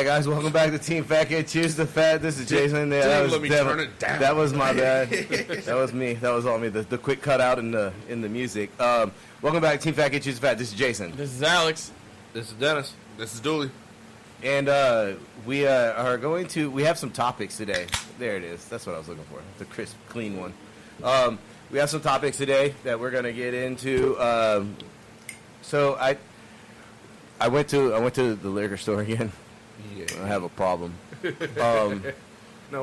right, guys, welcome back to Team Fat Kid. Cheers to Fat. This is Jason. Let me turn it down. That was my bad. That was me. That was all me. The quick cutout in the music. Welcome back to Team Fat Kid. Cheers to Fat. This is Jason. This is Alex. This is Dennis. This is Dooley. And we are going to. We have some topics today. There it is. That's what I was looking for. The crisp, clean one. We have some topics today that we're going to get into. So I went to the liquor store again. Yeah. I have a problem. No,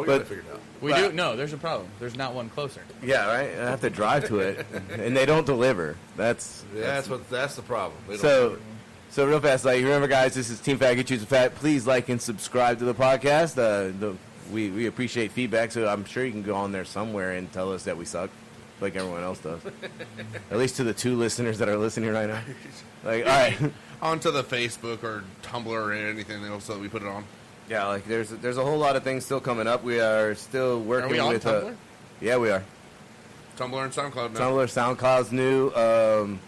we got it figured out. We do? No, there's a problem. There's not one closer. Yeah, right. I have to drive to it, and they don't deliver. That's the problem. They don't so. deliver. So real fast, like remember, guys, this is Team Fat Kid Choose Fat. Please like and subscribe to the podcast. We appreciate feedback, so I'm sure you can go on there somewhere and tell us that we suck, like everyone else does. At least to the 2 listeners that are listening right now. Like, all right, onto the Facebook or Tumblr or anything else that we put it on. yeah, like there's a whole lot of things still coming up. We are still working Are we on with. Tumblr? Yeah, we are. Tumblr and SoundCloud now. Tumblr, SoundCloud's new.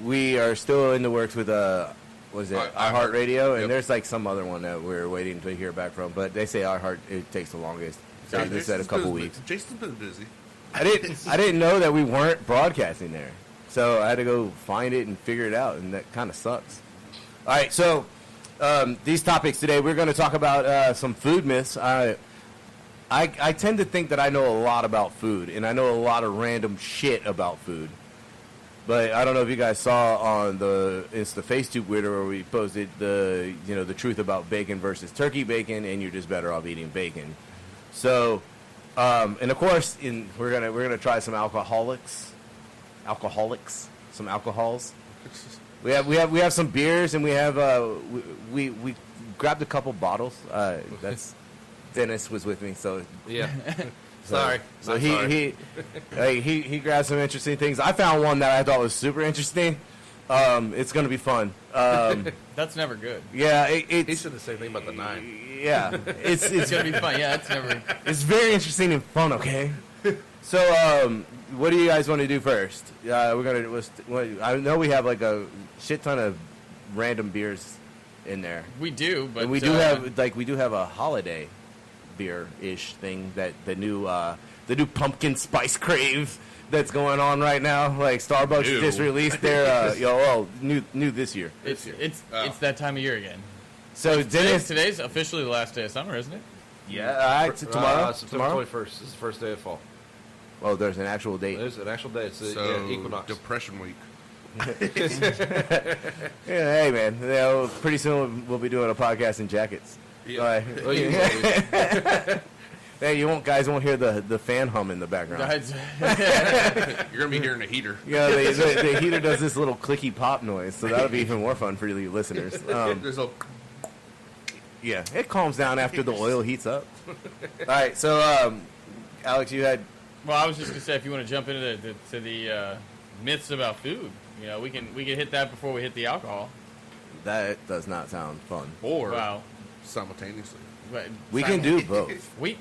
We are still in the works with iHeartRadio, and there's like some other one that we're waiting to hear back from. But they say iHeart it takes the longest. So they said a couple weeks. Jason's been busy. I didn't know that we weren't broadcasting there, so I had to go find it and figure it out, and that kind of sucks. All right, so these topics today, we're going to talk about some food myths. I tend to think that I know a lot about food, and I know a lot of random shit about food. But I don't know if you guys saw on the FaceTube Twitter where we posted the truth about bacon versus turkey bacon, and you're just better off eating bacon. So, and of course, we're gonna try some some alcohols. We have some beers, and we have we grabbed a couple bottles. That's Dennis was with me, so Yeah. Sorry. So he grabbed some interesting things. I found one that I thought was super interesting. It's going to be fun. That's never good. Yeah, He said the same thing about the 9. Yeah, it's It's going to be fun. Yeah, it's never... it's very interesting and fun. Okay, so what do you guys want to do first? We're gonna. I know we have like a shit ton of random beers in there. We do, but... And we do have a holiday beer-ish thing that the new pumpkin spice crave that's going on right now. Like Starbucks just released their new this year. It's that time of year again. So Today's officially the last day of summer, isn't it? Yeah, tomorrow. September 21st. This is the first day of fall. Oh, there's an actual date. There's an actual date. It's equinox. Depression week. Yeah, hey man, pretty soon we'll be doing a podcast in jackets. Yeah. Hey, guys won't hear the fan hum in the background. You're gonna be hearing a heater. Yeah, the heater does this little clicky pop noise, so that'll be even more fun for you listeners. There's a Yeah, it calms down after the oil heats up. All right, so Alex, you had. Well, I was just going to say, if you want to jump into the myths about food, we can hit that before we hit the alcohol. That does not sound fun. or Wow. simultaneously. But We can do both. I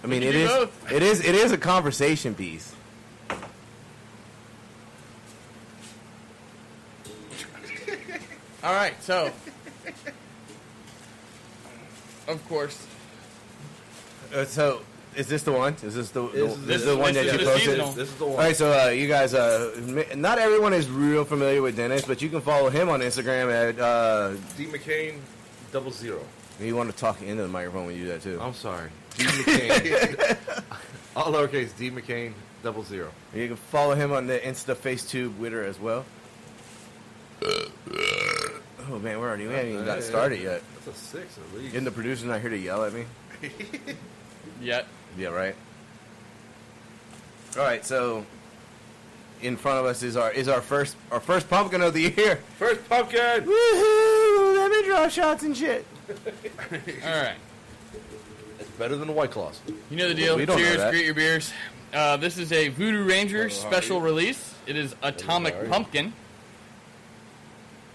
mean, can it do is both. it is a conversation piece. All right, so of course, So, is this the one? Is this the This one that you posted? seasonal. This is the one. All right, so you guys, not everyone is real familiar with Dennis, but you can follow him on Instagram at. D McCain 00. You want to talk into the microphone when you do that too. I'm sorry. D McCain. All lowercase. D McCain 00. You can follow him on the Insta FaceTube Twitter as well. Oh man, we haven't even got started yet. That's a 6 at least. Isn't the producer not here to yell at me? yet Yeah, right. All right, so in front of us is our first pumpkin of the year. First pumpkin. Woohoo! Let me draw shots and shit. all right. It's better than the White Claws. You know the deal. We don't know Cheers, that. greet your beers. This is a Voodoo Ranger special release. It is Atomic Pumpkin.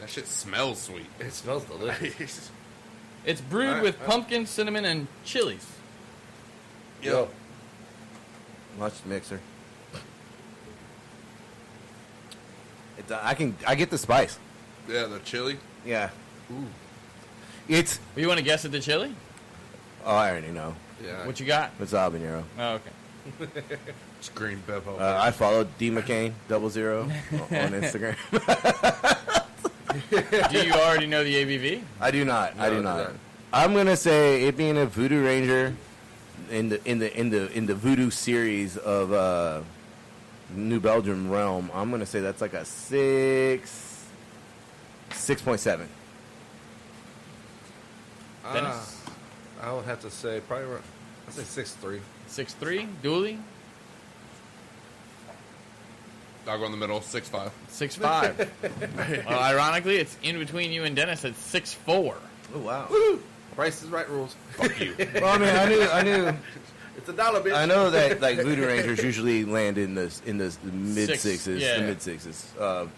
That shit smells sweet. It smells delicious. It's brewed with pumpkin, cinnamon, and chilies. Yo. Watch the mixer. I get the spice. Yeah, the chili. Yeah. Ooh. It's. You want to guess at the chili? Oh, I already know. Yeah. What you got? It's habanero. Oh, okay. It's green pepper. I followed D McCain 00 on Instagram. Do you already know the ABV? I do not. I do No, not. no. I'm gonna say it being a Voodoo Ranger in the Voodoo series of New Belgium realm. I'm gonna say that's like a 6.7. Dennis? I would have to say probably around, I'd say 6.3. 6.3. Dooley? I'll go in the middle, 6.5. 6.5. Well, ironically, it's in between you and Dennis at 6.4. Oh wow. Price is right rules. Fuck you. Well, I mean, I knew. It's $1, bitch. I know that like Voodoo Rangers usually land in the mid Six, sixes, yeah. the mid sixes. But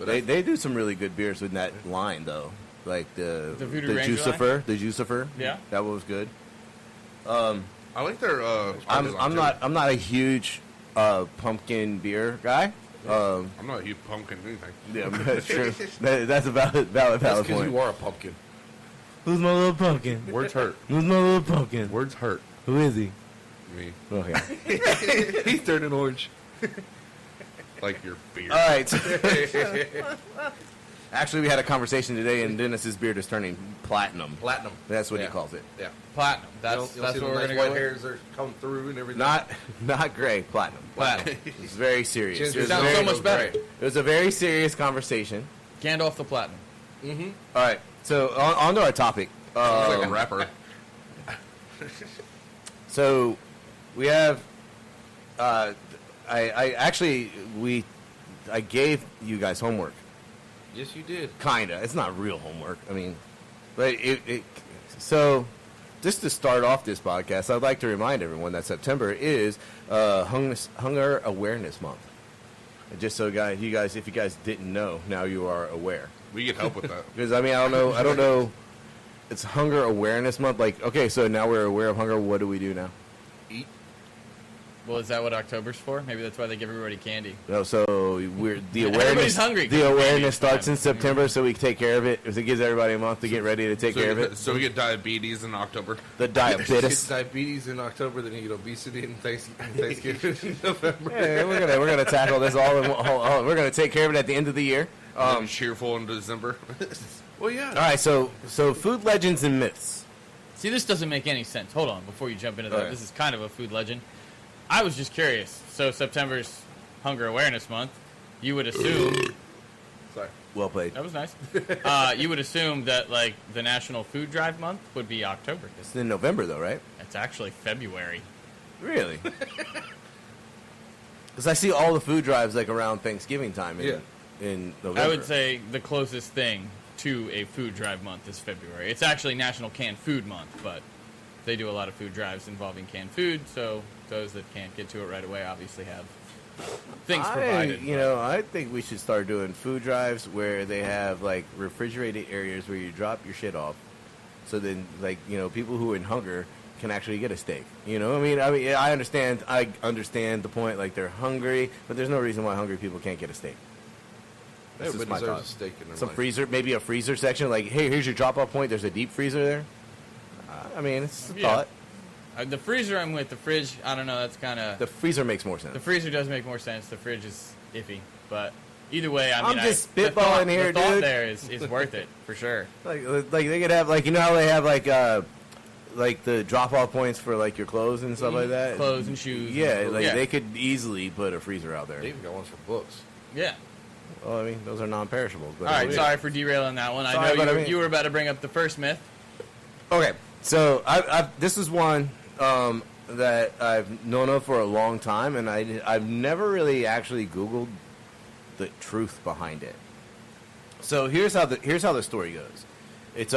they do some really good beers with that line though, like the Voodoo Ranger Juicifer. Yeah. that one was good. I like their. I'm not a huge pumpkin beer guy. I'm not a huge pumpkin anything. Yeah, that's true. That's a valid That's because point. you are a pumpkin. Who's my little pumpkin? Words hurt. Who's my little pumpkin? Words hurt. Who is he? Me. Okay. He's turning orange. Like your beard. All right. Actually, we had a conversation today, and Dennis's beard is turning platinum. Platinum. That's what he Yeah. calls it. Yeah. Platinum. That's You'll see what the we're nice going to white go with. hairs are coming through and everything. Not gray, platinum. Platinum. It's very serious. Ginger It was, sounds very, so much better. it was a very serious conversation. Gandalf the Platinum. All right, so on to our topic. Sounds like a rapper. So we have. I gave you guys homework. Yes, you did. Kinda. It's not real homework. I mean, but so just to start off this podcast, I'd like to remind everyone that September is Hunger Awareness Month. And just so if you guys didn't know, now you are aware. We get help with that. Because I mean, I don't know. It's Hunger Awareness Month. Like, okay, so now we're aware of hunger. What do we do now? Eat. Well, is that what October's for? Maybe that's why they give everybody candy. No, so we're the Everybody's awareness. hungry. The awareness starts in September, so we take care of it. It gives everybody a month to get ready to take care of it. So we get diabetes in October. The Get diabetes. diabetes in October, then you get obesity in Thanksgiving in November. Yeah, we're gonna tackle this all. We're gonna take care of it at the end of the year. Cheerful in December. Well, yeah. All right, so food legends and myths. See, this doesn't make any sense. Hold on, before you jump into that, Alright. this is kind of a food legend. I was just curious. So September's Hunger Awareness Month. You would assume Sorry. Well played. that was nice. You would assume that like the National Food Drive Month would be October. It's in November though, right? It's actually February. Really? Because I see all the food drives like around Thanksgiving time in November. I would say the closest thing to a food drive month is February. It's actually National Canned Food Month, but they do a lot of food drives involving canned food, so those that can't get to it right away obviously have things provided. I think we should start doing food drives where they have like refrigerated areas where you drop your shit off. So then, like, people who are in hunger can actually get a steak. I understand the point. Like, they're hungry, but there's no reason why hungry people can't get a steak. That's just Everybody my deserves thought. a steak in their Some life. freezer, maybe a freezer section. Like, hey, here's your drop-off point. There's a deep freezer there. I mean, it's a Yeah. thought. The freezer I'm with. The fridge, I don't know, that's kind of... The freezer makes more sense. The freezer does make more sense. The fridge is iffy. But either way, I I'm mean... just the thought- spitballing here, the thought dude. there is worth it, for sure. Like they could have, like, how they have like the drop-off points for like your clothes and stuff like that. Clothes and shoes. Yeah, and- like they could easily put a freezer out there. They even got ones for books. Yeah. Well, I mean, those are non-perishables. But All right, yeah. sorry for derailing that one. Sorry, I but know I mean- you were about to bring up the first myth. Okay, so this is one that I've known of for a long time, and I've never really actually Googled the truth behind it. So here's how the story goes. It's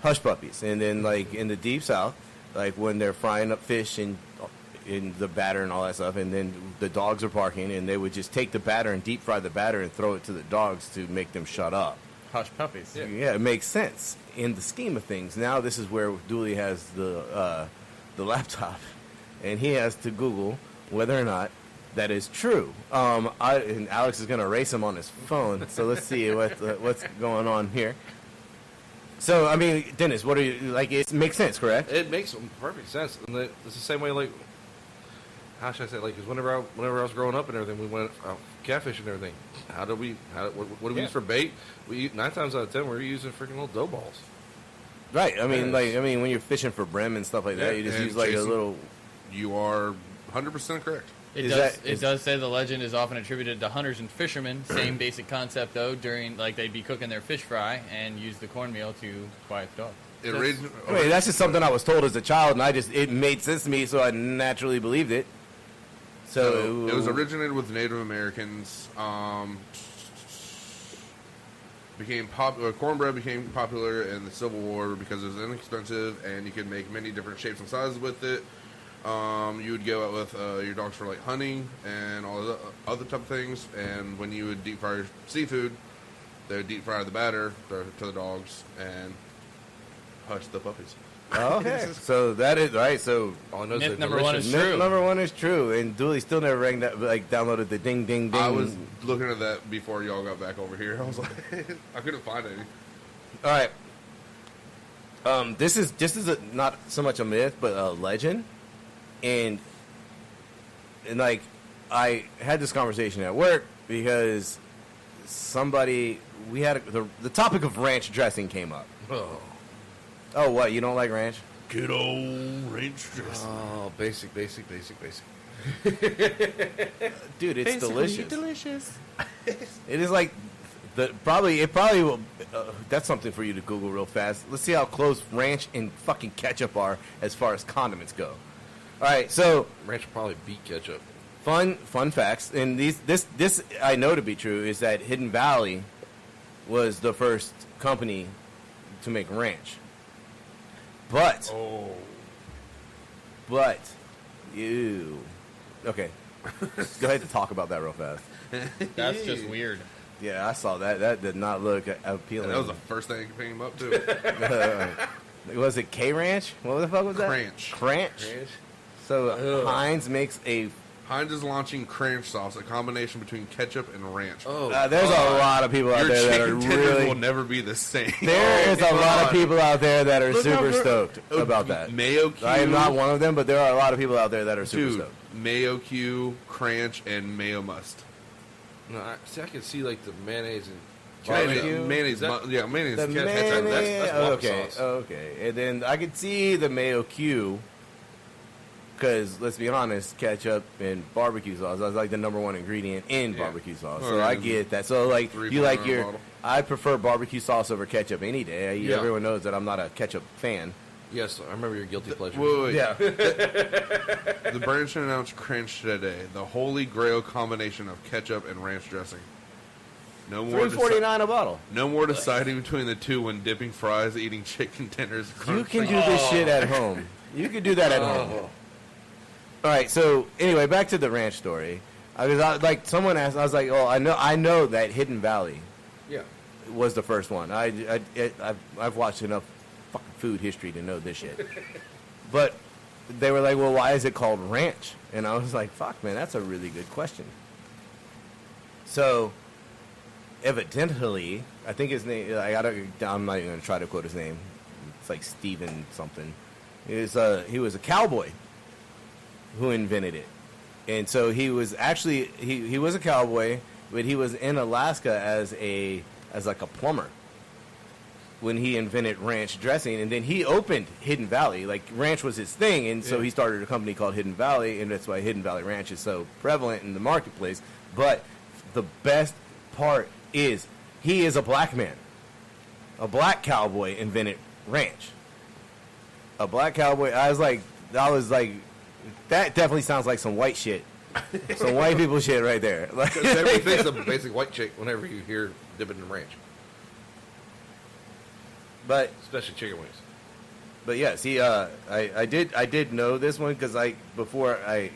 hush puppies, and then like in the deep south, like when they're frying up fish and in the batter and all that stuff, and then the dogs are barking, and they would just take the batter and deep fry the batter and throw it to the dogs to make them shut up. Hush puppies. Yeah, it makes sense in the scheme of things. Now this is where Dooley has the laptop, and he has to Google whether or not that is true. And Alex is going to erase him on his phone. So let's see what's going on here. So, I mean, Dennis, what are you, like, it makes sense, correct? It makes perfect sense. And it's the same way, like, how should I say, like, because whenever I was growing up and everything, we went out catfishing and everything. What do we use for bait? 9 times out of 10, we're using freaking little dough balls. Right. I mean, Yes. when you're fishing for brim and stuff like that, Yeah, you just and use, like, a Jason- little... You are 100% correct. It Is does. that- It is- does say the legend is often attributed to hunters and fishermen. Same basic concept though. During like they'd be cooking their fish fry and use the cornmeal to quiet the dog. It That's- raised, I mean, that's just something I was told as a child, and it made sense to me, so I naturally believed it. So it was originated with Native Americans. Cornbread became popular in the Civil War because it was inexpensive and you could make many different shapes and sizes with it. You would go out with your dogs for like hunting and all the other type of things. And when you would deep fry your seafood, they would deep fry the batter to the dogs and hush the puppies. Oh, okay. So that is right. So All I know is Myth they're number one delicious. is true. number one is true, and Dooley still never rang that. Like downloaded the ding ding ding. I was looking at that before y'all got back over here. I was like, I couldn't find any. All right. This is not so much a myth, but a legend, and like I had this conversation at work because we had the topic of ranch dressing came up. Oh, What, you don't like ranch? Good old ranch dressing. oh, basic. Dude, it's delicious. Delicious. It is like it probably will. That's something for you to Google real fast. Let's see how close ranch and fucking ketchup are as far as condiments go. All right, so Ranch will probably beat ketchup. fun facts, and this I know to be true is that Hidden Valley was the first company to make ranch. But you okay? Go ahead and talk about that real fast. That's just weird. Yeah, I saw that. That did not look appealing. And that was the first thing that came up too. Was it K Ranch? What the fuck was that? Cranch. Cranch. So Heinz makes a. Heinz is launching cranch sauce, a combination between ketchup and ranch. Oh, There's a lot of people out Your there that are chicken tenders really. will never be the same. There is a lot of people out there that are Look how super good- stoked about that. Mayo Q. I am not one of them, but there are a lot of people out there that are super Dude, stoked. Mayo Q, Cranch, and Mayo Must. no, I can see like the mayonnaise and Barbecue? Mayonnaise, Is that- yeah, mayonnaise. The ketchup. mayonnaise. that's water Okay, sauce. okay, and then I could see the mayo Q. Because let's be honest, ketchup and barbecue sauce that's like the number one ingredient in Yeah. barbecue sauce. Well, So I and get that. So like 3 you like pound your, bottle. I prefer barbecue sauce over ketchup any day. Yeah. Everyone knows that I'm not a ketchup fan. yes, I remember your guilty pleasure. Wait. Yeah. The brand should announce Cranch today, the holy grail combination of ketchup and ranch dressing. No more, $3.49 a bottle. no more deciding between the two when dipping fries, eating chicken tenders. You can do this shit at home. You can do that at home. Oh. All right. So anyway, back to the ranch story. Like someone asked, I was like, oh, I know that Hidden Valley Yeah. was the first one. I've watched enough fucking food history to know this shit. But they were like, well, why is it called ranch? And I was like, fuck, man, that's a really good question. So evidently, I think his name. I'm not even gonna try to quote his name. It's like Steven something. He was a cowboy who invented it, and so he was actually he was a cowboy, but he was in Alaska as like a plumber when he invented ranch dressing, and then he opened Hidden Valley. Like ranch was his thing, and so he started a company called Hidden Valley, and that's why Hidden Valley Ranch is so prevalent in the marketplace. But the best part is he is a black man. A black cowboy invented ranch. A black cowboy. I was like, that definitely sounds like some white shit. Some white people shit right there. Like, Everything's a basic white chick whenever you hear dipping in ranch, but especially chicken wings. But yes, I did know this one because before I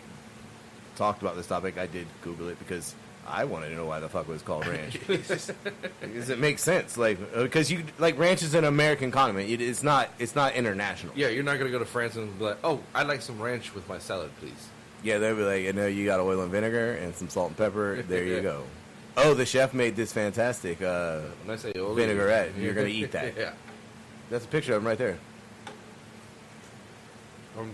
talked about this topic, I did Google it because I wanted to know why the fuck it was called ranch. Because it makes sense, because ranch is an American condiment. It's not international. Yeah, you're not gonna go to France and be like, "Oh, I'd like some ranch with my salad, please." Yeah, they'll be like, you got oil and vinegar and some salt and pepper. There you go. Oh, the chef made this fantastic When I say oil, vinaigrette. You're gonna eat that. Yeah. That's a picture of him right there.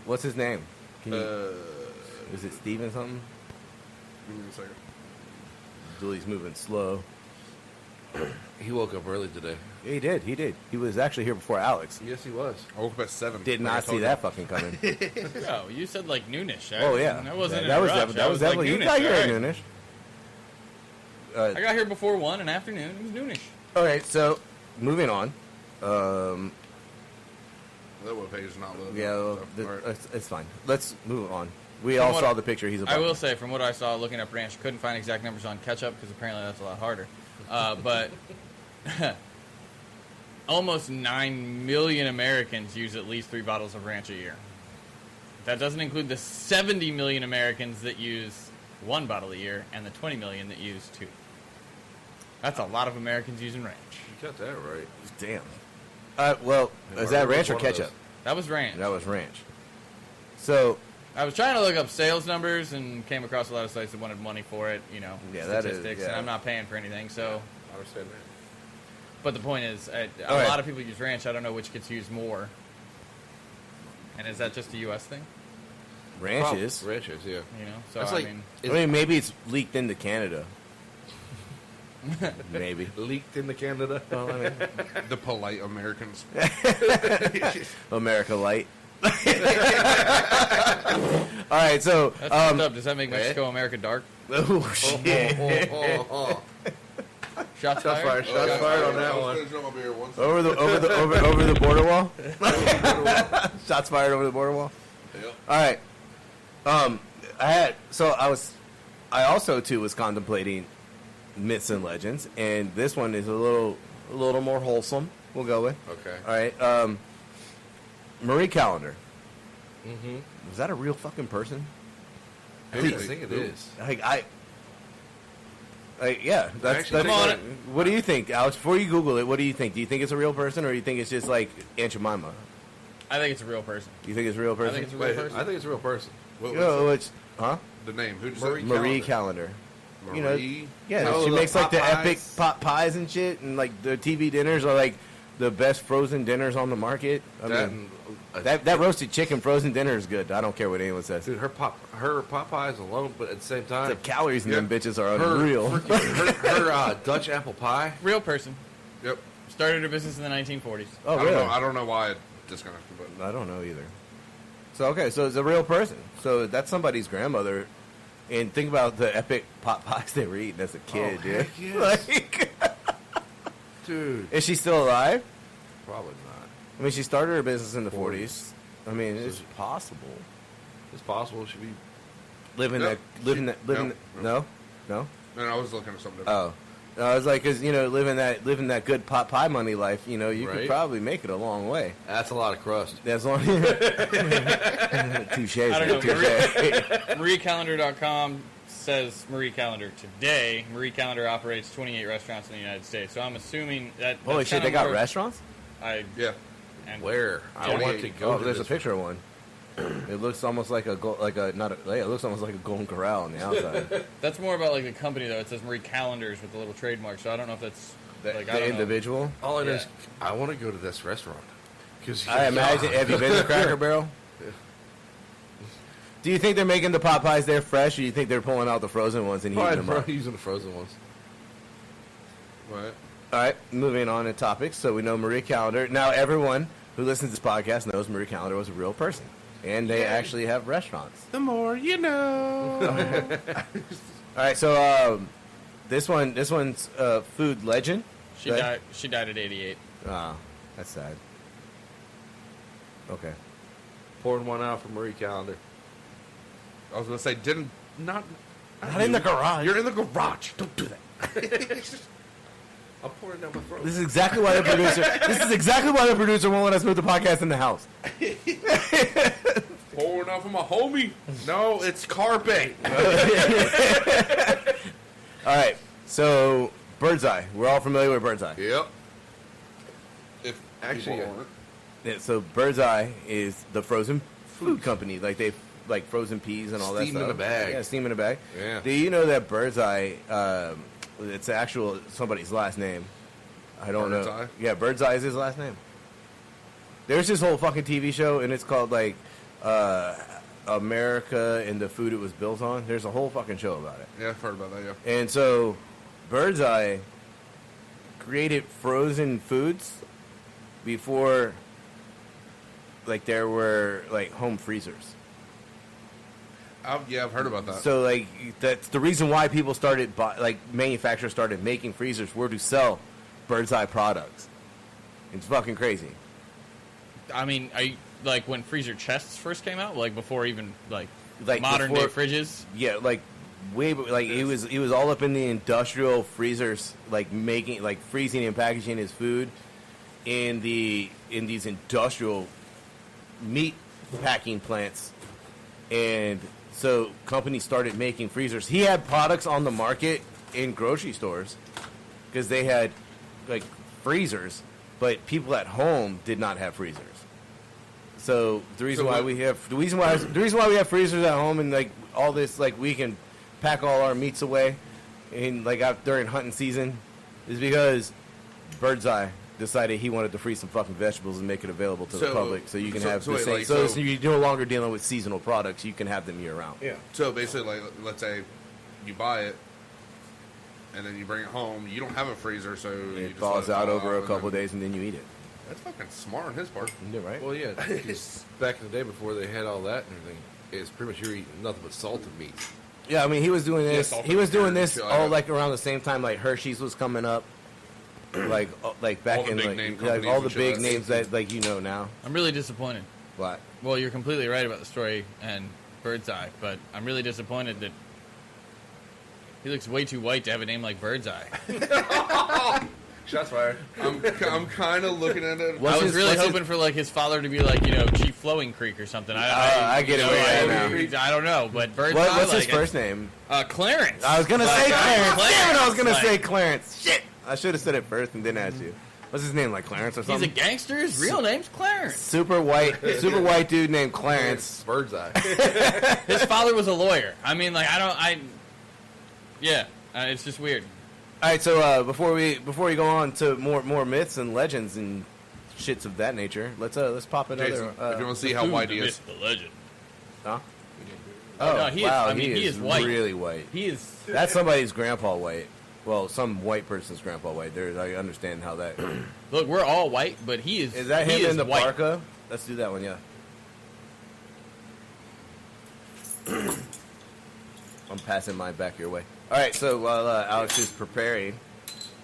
What's his name? Is it Steven something? Give me a second. Julie's moving slow. He woke up early today. He did. He was actually here before Alex. Yes, he was. I woke up at 7. Did like I not told see you. that fucking coming. Oh, you said like noonish. Oh yeah, That wasn't. that in was a rush. that was definitely. You like got here at noonish. noonish. I got here before 1 in afternoon. It was noonish. All right, so moving on. That web page is not loaded. Yeah, well, up, so, all right. it's fine. Let's move on. We From all what- saw the picture. He's about. I will say, from what I saw looking up ranch, couldn't find exact numbers on ketchup because apparently that's a lot harder. But almost 9 million Americans use at least 3 bottles of ranch a year. That doesn't include the 70 million Americans that use 1 bottle a year and the 20 million that use 2. That's a lot of Americans using ranch. You got that right. Damn. Well, And is that Margaret ranch was or one of ketchup? That was ranch. That was ranch. So I was trying to look up sales numbers and came across a lot of sites that wanted money for it, Yeah, that is- statistics, yeah. and I'm not paying for anything, so... I understand that. But the point is, a All right. lot of people use ranch. I don't know which gets used more. And is that just a U.S. thing? ranches. Ranches, yeah. So That's I like mean, I mean, maybe it's leaked into Canada. Maybe. leaked into Canada. Well, I mean, The polite Americans. America Light. All right, so that's fucked up. Does that make Mexico America dark? oh shit. Shots Shots fired. fired. Shots fired on that I was one. finishing up my beer once. over the border wall. Shots fired over the border wall. Yep. All right. I also too was contemplating myths and legends, and this one is a little more wholesome. We'll go with. Okay. All right. Marie Callender. Mm-hmm. Was that a real fucking person? I think it is. Yeah, that's Actually, come on. What do you think, Alex? Before you Google it, what do you think? Do you think it's a real person, or do you think it's just like Aunt Jemima? I think it's a real person. You think it's a real person? I think it's a real Wait, person. I think it's a real person. What You was know, it's, huh? the name? Who just Marie Callender. Marie? You know, yeah, Oh, she the makes like the pot epic pies. pot pies and shit, and like the TV dinners are like the best frozen dinners on the market. I mean, that roasted chicken frozen dinner is good. I don't care what anyone says. dude, her Popeyes alone, but at the same time, The calories in them Yeah. bitches are her, unreal. her Dutch apple pie. Real person. Yep. Started her business in the 1940s. Oh, I really? don't know. I don't know why I disconnected, but I don't know either. So okay, so it's a real person. So that's somebody's grandmother. And think about the epic pot pies they were eating as a kid, Oh, dude. heck yes. Like, Dude, is she still alive? probably not. I mean, she started her business in the 40s. 40s. I mean, it's possible. It's possible she be. Living No, that, living she- that, living. no, No. and I was looking at something different. Oh, no, I was like, cause living that good pot pie money life. You could Right. probably make it a long way. That's a lot of crust. As long touche, I don't know. touche. MarieCalendar.com says Marie Callender today. Marie Callender operates 28 restaurants in the United States. So I'm assuming that. Holy that's shit, kinda they got more- restaurants? Yeah. And Where? I Yeah. want to go. Oh, to there's a this picture of one. It looks almost like it looks almost like a golden corral on the outside. That's more about like the company though. It says Marie Callender's with the little trademark. So I don't know if that's like I The don't know. individual. All I know Yeah. is I want to go to this restaurant. Because I imagine. Have you been to Cracker Barrel? Yeah. Do you think they're making the pot pies there fresh, or do you think they're pulling out the frozen ones and heating them up? probably using the frozen ones. What? All right, moving on to topics. So we know Marie Callender. Now, everyone who listens to this podcast knows Marie Callender was a real person, and they actually have restaurants. The more you know. All right, so this one's food legend. She Right? died. She died at 88. Ah, that's sad. Okay. Pouring one out for Marie Callender. I was gonna say, not in the garage. You're in the garage. Don't do that. I'm pouring down my throat. This is exactly why the producer. This is exactly why the producer won't let us move the podcast in the house. Pouring out for my homie. No, it's carpet. All right, so Bird's Eye. We're all familiar with Bird's Eye. Yep. If Actually, people aren't. Yeah, so Bird's Eye is the frozen food company. Like they like frozen peas and all that Steam stuff. in a bag. Yeah, steam in a bag. Yeah. Do you know that Bird's Eye? It's actual somebody's last name. I don't Bird's know. Eye? Yeah, Bird's Eye is his last name. There's this whole fucking TV show, and it's called like America and the Food It Was Built On. There's a whole fucking show about it. Yeah, I've heard about that. Yeah. And so, Birdseye created frozen foods before, like, there were like home freezers. Yeah, I've heard about that. So, like, that's the reason why people started, manufacturers started making freezers were to sell Birdseye products. It's fucking crazy. I mean, like when freezer chests first came out, like before even like modern before- day fridges. Yeah, like it was all up in the industrial freezers, like making, like freezing and packaging his food in these industrial meat packing plants, and so companies started making freezers. He had products on the market in grocery stores because they had like freezers, but people at home did not have freezers. So the reason why we have freezers at home and like all this, like we can pack all our meats away in like out during hunting season is because Birdseye decided he wanted to freeze some fucking vegetables and make it available to the public, so you can have the same. So you're no longer dealing with seasonal products; you can have them year round. Yeah. So basically, like, let's say you buy it, and then you bring it home. You don't have a freezer, so you It just thaws let out thaw over a and couple then- days, and then you eat it. That's fucking smart on his part. Yeah, right? Well, yeah. 'Cause back in the day, before they had all that and everything, it's pretty much you're eating nothing but salted meats. Yeah, I mean, he was doing this. Yes, He was doing this shit like all that. like around the same time, like Hershey's was coming up, like back All the in big like, name like companies all the and shit big like that. names that like you know now. I'm really disappointed. But Well, you're completely right about the story and Birdseye, but I'm really disappointed that he looks way too white to have a name like Birdseye. Shots fired. I'm kind of looking at it. What's I was his- really what's his- hoping for like his father to be like Chief Flowing Creek or something. I get it where you're at I don't know, but Birdseye. what's his like, first name? Clarence. I was gonna Like, say Clarence. Damn it! I was gonna like, say Clarence. Shit! I should have said it first and then asked you. What's his name? Like Clarence or He's a something? gangster. His real name's Clarence. Super white dude named Clarence. Birdseye. His father was a lawyer. I mean, like yeah, it's just weird. All right, so before we go on to more myths and legends and shits of that nature, let's pop another. Jason, if you want to see how Food, white the he myth, is, the legend. Huh? Oh, no, he is- wow, I mean, he is white. Really white. He is. That's somebody's grandpa white. Well, some white person's grandpa white. I understand how that. Look, we're all white, but he is. Is that he him in the white. parka? Let's do that one, yeah. I'm passing mine back your way. All right, so while Alex is preparing,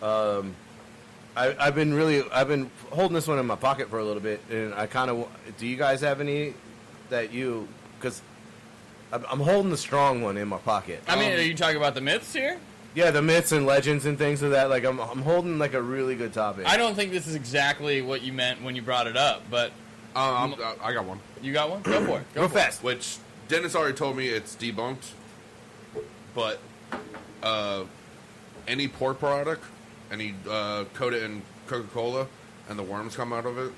I've been holding this one in my pocket for a little bit, and I kind of. Do you guys have any that you? Because I'm holding the strong one in my pocket. I mean, are you talking about the myths here? Yeah, the myths and legends and things of that. Like I'm holding like a really good topic. I don't think this is exactly what you meant when you brought it up, but I got one. you got one? Go for it. Go fast. Which Dennis already told me it's debunked, but any pork product, and you coat it in Coca-Cola, and the worms come out of it.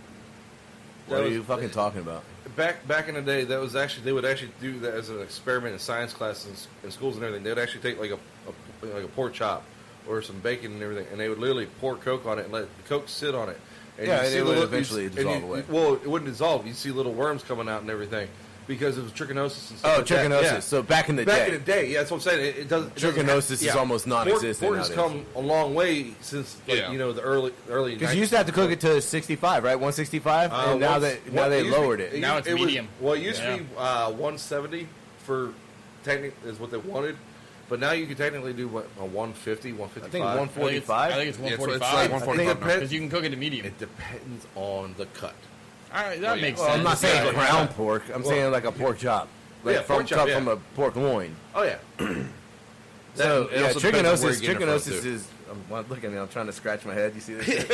What are you fucking talking about? Back in the day, that was actually, they would actually do that as an experiment in science classes in schools and everything. They would actually take like a pork chop or some bacon and everything, and they would literally pour Coke on it and let the Coke sit on it. And Yeah, you'd and see it would eventually dissolve away. Well, it wouldn't dissolve. You'd see little worms coming out and everything because it was trichinosis and stuff. Oh, like that. trichinosis. Yeah. So back in the Back day. in the day, yeah, that's what I'm saying. It doesn't. Trichinosis is almost non-existent Pork has nowadays. come a long way since, like, Yeah. the early. Because you used to have to cook it to 65, right? 165, and now they lowered it. Now it's medium. Well, it used to be 170 for technical is what they wanted, but now you can technically do what, a 150, I 155. think I 145. think it's Yeah, it's 145. like I 145 think now. Because you can cook it to medium. It depends on the cut. All right, that Well, yeah. makes Well, sense. I'm not saying Yeah, ground pork. I'm Well- saying like a pork chop, like Yeah, from pork chop, cut yeah. from a pork loin. Oh yeah. So It yeah, also depends on where trichinosis. you're getting it from, Trichinosis too. is. Look at me. I'm trying to scratch my head. You see this? shit?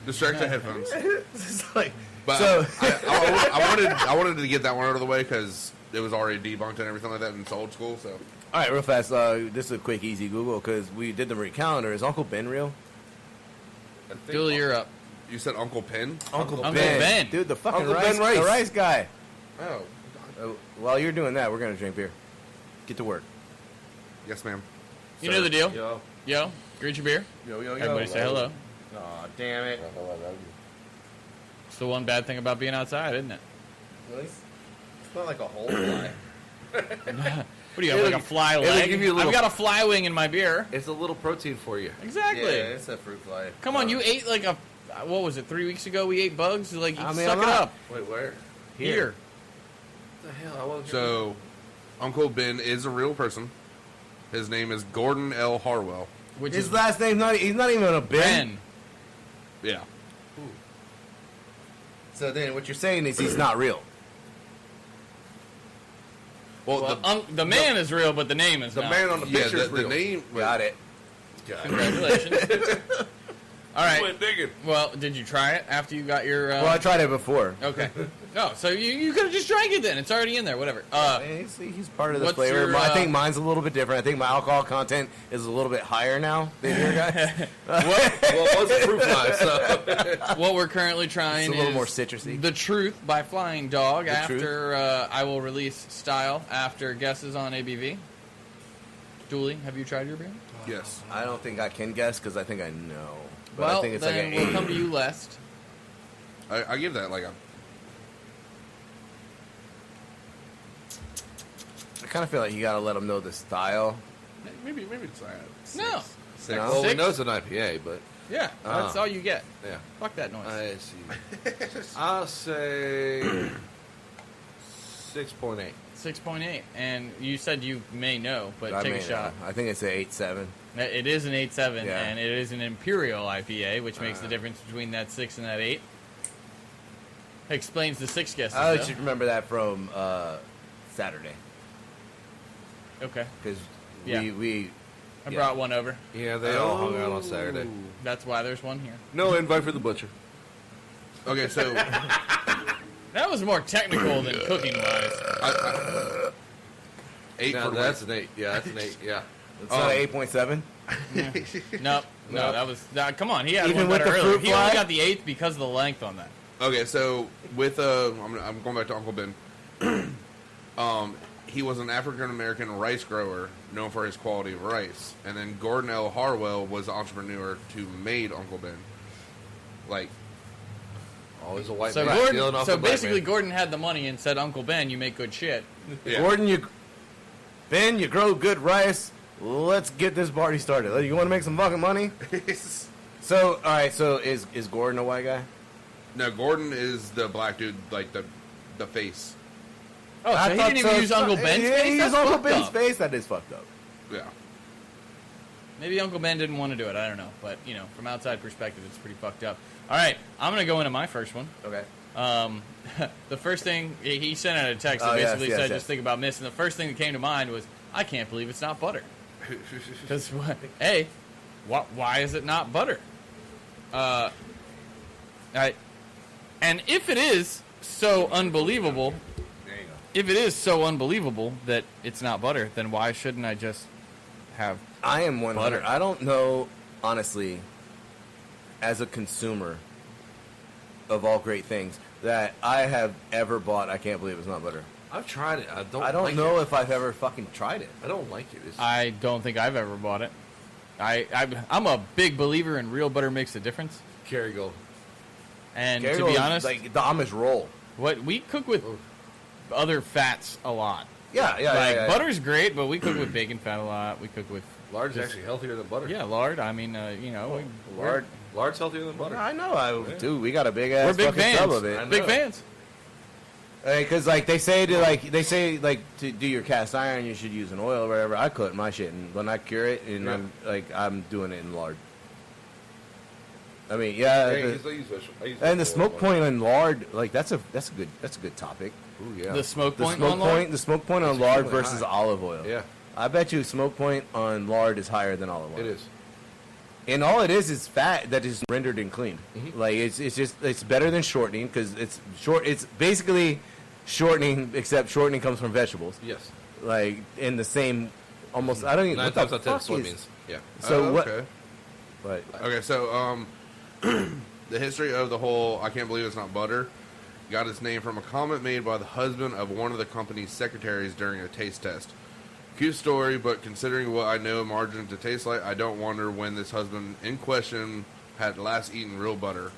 Distract the headphones. It's like, But so I wanted to get that one out of the way because it was already debunked and everything like that, and it's old school. So all right, real fast. This is a quick, easy Google because we did the calendar. Is Uncle Ben real? Julie, you're up. you said Uncle Pin. Uncle Ben. Ben. dude, the fucking Uncle rice, Ben Rice. the rice guy. Oh, While you're doing that, we're gonna drink beer. Get to work. yes, ma'am. You know the deal. Yo. Yo, greet your beer. Yo, yo, Everybody say hello. Aw, damn it. the one bad thing about being outside, isn't it? It's not like a whole fly. What do you have, like a fly it'll leg? give you a little- I've got a fly wing in my beer. It's a little protein for you. Exactly. Yeah, it's a fruit fly. Come on, you ate like a, what was it, 3 weeks ago we ate bugs? Like, I mean, suck I'm it not- up. Wait, where? Here. What the hell? I wasn't So, Uncle Ben is a real person. His name is Gordon L. Harwell. Which His is last name's he's not even a Ben. Ben. Yeah. So then what you're saying is he's not real. Well, Well, the man is real, but the name is the not. man on the yeah, picture is the real. name. Got it. Congratulations. All right. Went digging. Well, did you try it after you got your... Well, I tried it before. Okay. No, so you could have just drank it then. It's already in there. Whatever. He's part of the what's flavor. your, I think mine's a little bit different. I think my alcohol content is a little bit higher now than your guys. what, Well, it was a fruit fly, so. what we're currently trying It's a little is more citrusy. The Truth by Flying Dog. The Truth? After I will release Style after guesses on ABV. Dooley, have you tried your beer? Yes. I don't think I can guess because I think I know. But Well, I think it's then like an we'll 8. come to you last. I give that like a. I kind of feel like you got to let them know the style. Maybe it's that. No. You know? Well, we Six? know it's an IPA, but Yeah, that's all you get. yeah. Fuck that noise. I see. I'll say 6.8. 6.8. And you said you may know, but I take may a shot. know. I think it's an 8.7. It is an 8.7, Yeah. and it is an Imperial IPA, which makes the difference between that 6 and that 8. Explains the 6 guesses, I though. should remember that from Saturday Okay. because Yeah. we I Yeah. brought one over. Yeah, they all hung out on Saturday. That's why there's one here. No invite for the butcher. Okay, so That was more technical than cooking-wise. 8 No, for that's Wayne. an 8. Yeah, that's an 8. Yeah. it's not 8.7. No, No. that was... come on, he had Even one with better the earlier. fruit He only fly? got the 8th because of the length on that. Okay, so with I'm going back to Uncle Ben. He was an African American rice grower known for his quality of rice, and then Gordon L. Harwell was the entrepreneur who made Uncle Ben. Like, Always a white So man Gordon, stealing off so the black basically man. Gordon had the money and said, Uncle Ben, you make good shit. yeah. Gordon, Ben, you grow good rice. Let's get this party started. You want to make some fucking money? So, all right. So, is Gordon a white guy? No, Gordon is the black dude, like the face. Oh, so he didn't even use Uncle Ben's yeah, face? He That's used Uncle fucked Ben's up. face. That is fucked up. Yeah. Maybe Uncle Ben didn't want to do it. I don't know. But, from outside perspective, it's pretty fucked up. All right, I'm going to go into my first one. Okay. The first thing, he sent out a text that Oh, yes, basically yes, said, yes. just think about missing. The first thing that came to mind was, I can't believe it's not butter. Because, hey, why is it not butter? And if it is so unbelievable, There you go. if it is so unbelievable that it's not butter, then why shouldn't I just have... I am 100. Butter. I don't know, honestly, as a consumer of all great things, that I have ever bought. I can't believe it's not butter. I've tried it. I don't I don't like know it. if I've ever fucking tried it. I don't like it. It's, I don't think I've ever bought it. I'm a big believer in real butter makes a difference. Kerrygold. And Kerrygold to be is honest, like the Amish roll. what we cook with other fats a lot. Yeah, yeah, Butter's great, but we cook with bacon fat a lot. We cook with Lard's actually healthier than butter. lard. I mean, Lard. Lard's healthier than butter. I know. Dude, we got a big ass we're big fucking tub fans. of it. I know. Big fans. Because they say to do your cast iron, you should use an oil or whatever. I cook my shit, and when I cure it, and Yeah. I'm doing it in lard. I mean, yeah. Yeah, the- I use vegetable- I use and the vegetable smoke oil. point on lard, like that's a good topic. Ooh, yeah. The smoke The point smoke on lard? point, the smoke point on It's lard really versus high. olive oil. Yeah, I bet you smoke point on lard is higher than olive oil. it is. And all it is fat that is rendered and cleaned. Mhm. Like it's better than shortening because it's short. It's basically shortening, except shortening comes from vegetables. Yes. Like in the same, almost. I don't even. 9 What times the out of 10 fuck is? soybeans. Yeah. So what? Okay. But Okay, so the history of the whole I can't believe it's not butter got its name from a comment made by the husband of one of the company's secretaries during a taste test. Cute story, but considering what I know margarine to taste like, I don't wonder when this husband in question had last eaten real butter.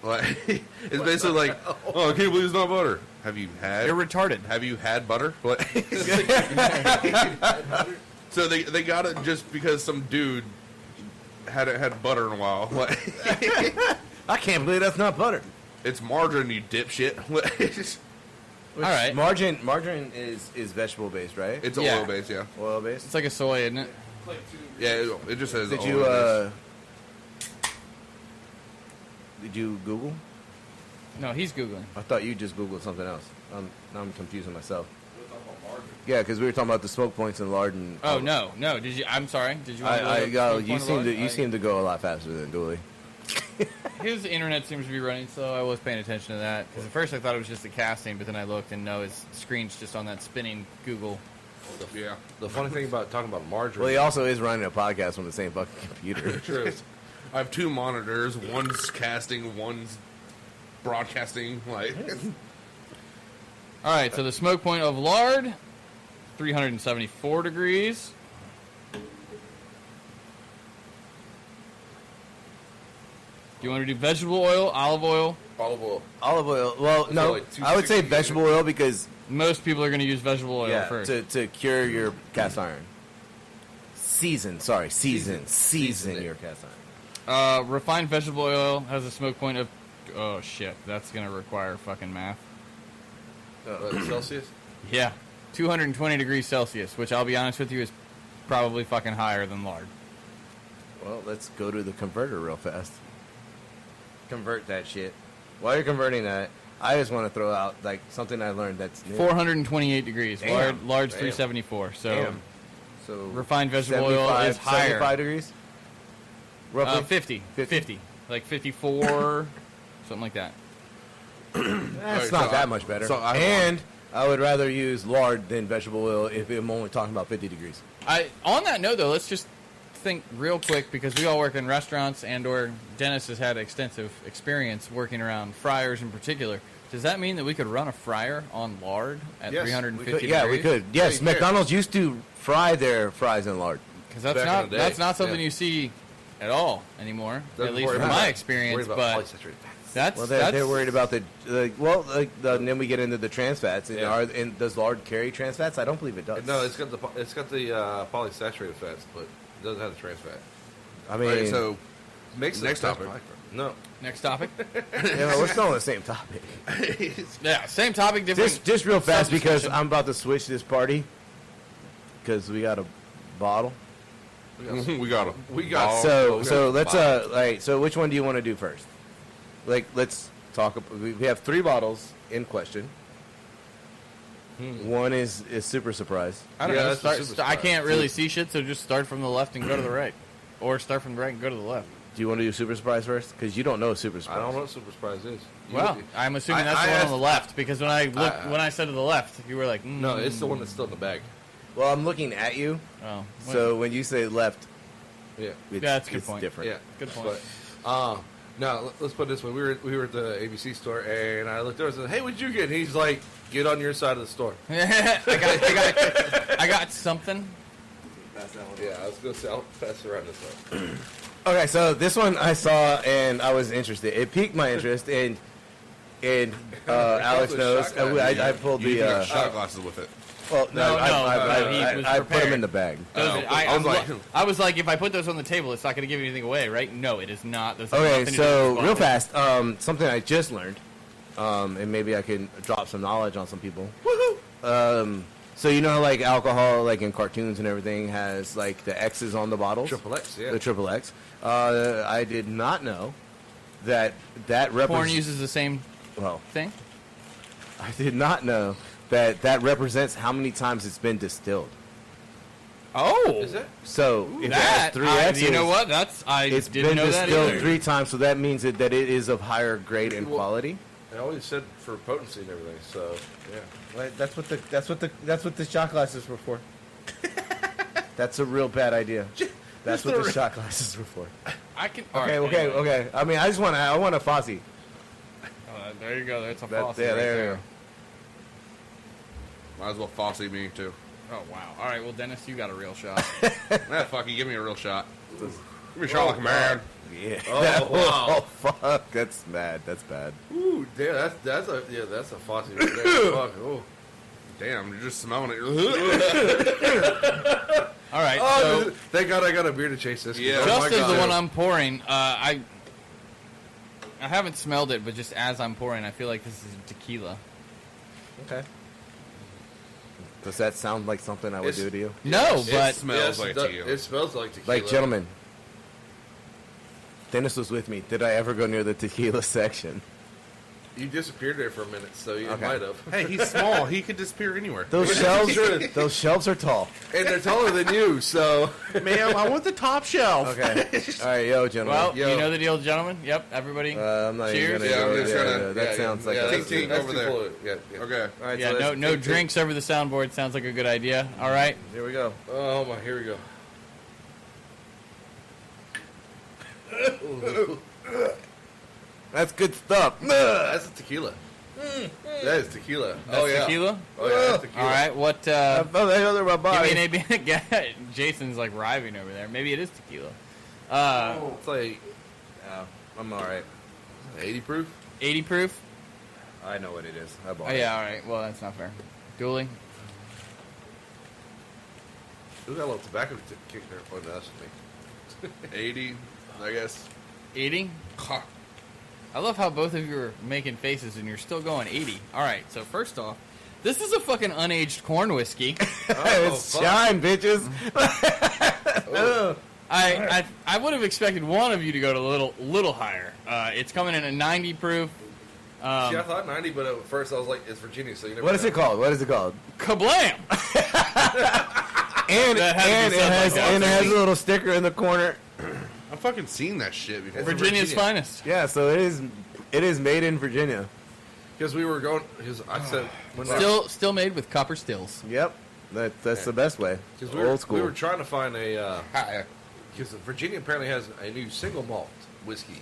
Like, it's basically like, oh, I can't believe it's not butter. Have you had? You're retarded. Have you had butter? Like, so they got it just because some dude hadn't had butter in a while. Like, I can't believe that's not butter. it's margarine, you dipshit. All right. Margarine is vegetable based, right? It's Yeah. oil based, yeah. Oil based. It's like a soy, isn't it? Yeah, it just says Did oil you based. did you Google? No, he's Googling. I thought you just Googled something else. Now I'm confusing myself. Yeah, because we were talking about the smoke points and lard and. Oh, no. Did you? I'm sorry. Did you? Want You seem to go a lot faster than Dooley. His internet seems to be running slow. I was paying attention to that because at first I thought it was just the casting, but then I looked and no, his screen's just on that spinning Google. Yeah. The funny thing about talking about margarine. Well, he also is running a podcast on the same fucking computer. True. I have two monitors. One's casting, one's broadcasting. Like, All right, so the smoke point of lard, 374 degrees. Do you want to do vegetable oil, olive oil? Olive oil. Olive oil. Well, It's no, like I would say 260. vegetable oil because Most people are going to use vegetable oil first. to cure your cast iron. Season Season your cast iron. Refined vegetable oil has a smoke point of... Oh, shit. That's going to require fucking math. Celsius? Yeah. 220 degrees Celsius, which I'll be honest with you is probably fucking higher than lard. Well, let's go to the converter real fast. Convert that shit. While you're converting that, I just want to throw out like something I learned that's new. 428 degrees. Damn. Lard's Damn. 374. So Damn. So refined vegetable oil is higher. 75 degrees? Roughly? 50. 50. 50. Like 54, something like that. That's Alright, not so that I- much better. so I- and I would rather use lard than vegetable oil if I'm only talking about 50 degrees. On that note, though, let's just think real quick because we all work in restaurants and/or Dennis has had extensive experience working around fryers in particular. Does that mean that we could run a fryer on lard at Yes, 350 We could, degrees? yeah, we could. Yes, you McDonald's used to fry their fries in lard. Because that's Back in not the day, something yeah. you see at all anymore, Doesn't at least worry from about my that. experience. Worry about But polysaturated fats. that's Well, that's they're worried about and then we get into the trans fats. And, Yeah. and does lard carry trans fats? I don't believe it does. No, it's got the polysaturated fats, but it doesn't have the trans fat. I mean, Alright, so Makes Next the best topic. pie. No, next topic. we're still on the same topic. Yeah, same topic, different. Just real fast because Subdiscussion. I'm about to switch this party because we got a bottle. we got them. we got So let's all right. So which one do you want to do first? Like let's talk. We have 3 bottles in question. One is super surprise. I don't Yeah, know. that's the super I spot. can't really see shit, so just start from the left and go to the right, or start from the right and go to the left. Do you want to do super surprise first? Because you don't know super I surprise. don't know what super surprise is. You Well, look- I'm assuming I- that's I the one on asked- the left because when I said to the left, you were like, no, it's the one that's still in the bag. Well, I'm looking at you. Oh, So when you say left, Yeah, it's, that's a good it's point. different. yeah, Good point. But, now let's put it this way: we were at the ABC store, and I looked over and said, "Hey, what'd you get?" And he's like, "Get on your side of the store." I got something. Yeah, I was gonna say I'll pass it around this way. Okay, so this one I saw and I was interested. It piqued my interest, and Alex with knows. shotgun. I pulled You the. shot glasses with it. Well, No, he was I put them prepared. in the bag. Those- Oh, I was like, if I put those on the table, it's not going to give anything away, right? No, it is not. Those have Okay, nothing to do so with real this fast, something I just learned, and maybe I can drop some knowledge on some people. Woohoo! So you know how like alcohol, like in cartoons and everything, has like the X's on the bottles, Triple X, yeah. the triple X. I did not know that Porn represents. uses the same Well, thing. I did not know that represents how many times it's been distilled. Oh, Is it? So if it has that? 3 X's, You know what? That's I it's didn't been know that distilled either. 3 times, so that means that it is of higher grade and Well, quality. I always said for potency and everything. So yeah. Right, that's what the shot glasses were for. That's a real bad idea. That's what the shot glasses were for. I can. Okay. I mean, I want a Fozzie. There you go. That's a That, faucet yeah, right there there. you Might as well Fosse me too. Oh wow. All right. Well, Dennis, you got a real shot. Fuck you, give me a real shot. Give me a shot like a man. Yeah. Oh, wow. Oh, fuck. That's bad. That's bad. Ooh, damn, that's a Fosse right there. Fuck. Oh. Damn, you're just smelling it. All right. Oh, So thank God I got a beer to chase this. Yeah. Oh just my as God. the one I'm pouring, I haven't smelled it, but just as I'm pouring, I feel like this is tequila. Okay. Does that sound like something I would It's- do to you? No, It but smells like tequila. It smells like tequila. Like, gentlemen, Dennis was with me. Did I ever go near the tequila section? You disappeared there for a minute, so you Okay. might have. Hey, he's small. He could disappear anywhere. Those shelves are tall. And they're taller than you, so. Ma'am, I want the top shelf. Okay. All right, yo, gentlemen. well, Yo. you know the deal, gentlemen. Yep, everybody. I'm not Cheers. even Yeah, gonna I'm go just there. gonna- That sounds like a... Tink, tink. that's over too there. full. Yeah. Okay. All right, Yeah, so no let's- no drinks over the soundboard. Sounds like a good idea. All right. Here we go. Oh my, here we go. That's good stuff. That's a tequila. That is tequila. That's oh yeah. tequila. Oh yeah, that's tequila. All right. What? I felt that other my body. Give me an AB. Jason's like writhing over there. Maybe it is tequila. It's like I'm all right. 80 proof. 80 proof. I know what it is. I bought Oh yeah. All right. Well, that's not fair. Dueling. We got a little tobacco kick there. Oh, no, that's me. 80, I guess. 80. Ha. I love how both of you are making faces and you're still going 80. All right. So first off, this is a fucking unaged corn whiskey. It's fuck. shine, bitches. I would have expected one of you to go to a little higher. It's coming in at 90 proof. See, I thought 90, but at first I was like, it's Virginia, so you never What is know. it called? What is it called? Kablam! And That has to be something like it that. has a little sticker in the corner. I've fucking seen that shit before. Virginia's Virginia. finest. Yeah, so it is made in Virginia. Because we were going, because I said, when Still made with copper stills. Yep. That's the best way. because Old school. we were trying to find a, Hi. because Virginia apparently has a new single malt whiskey.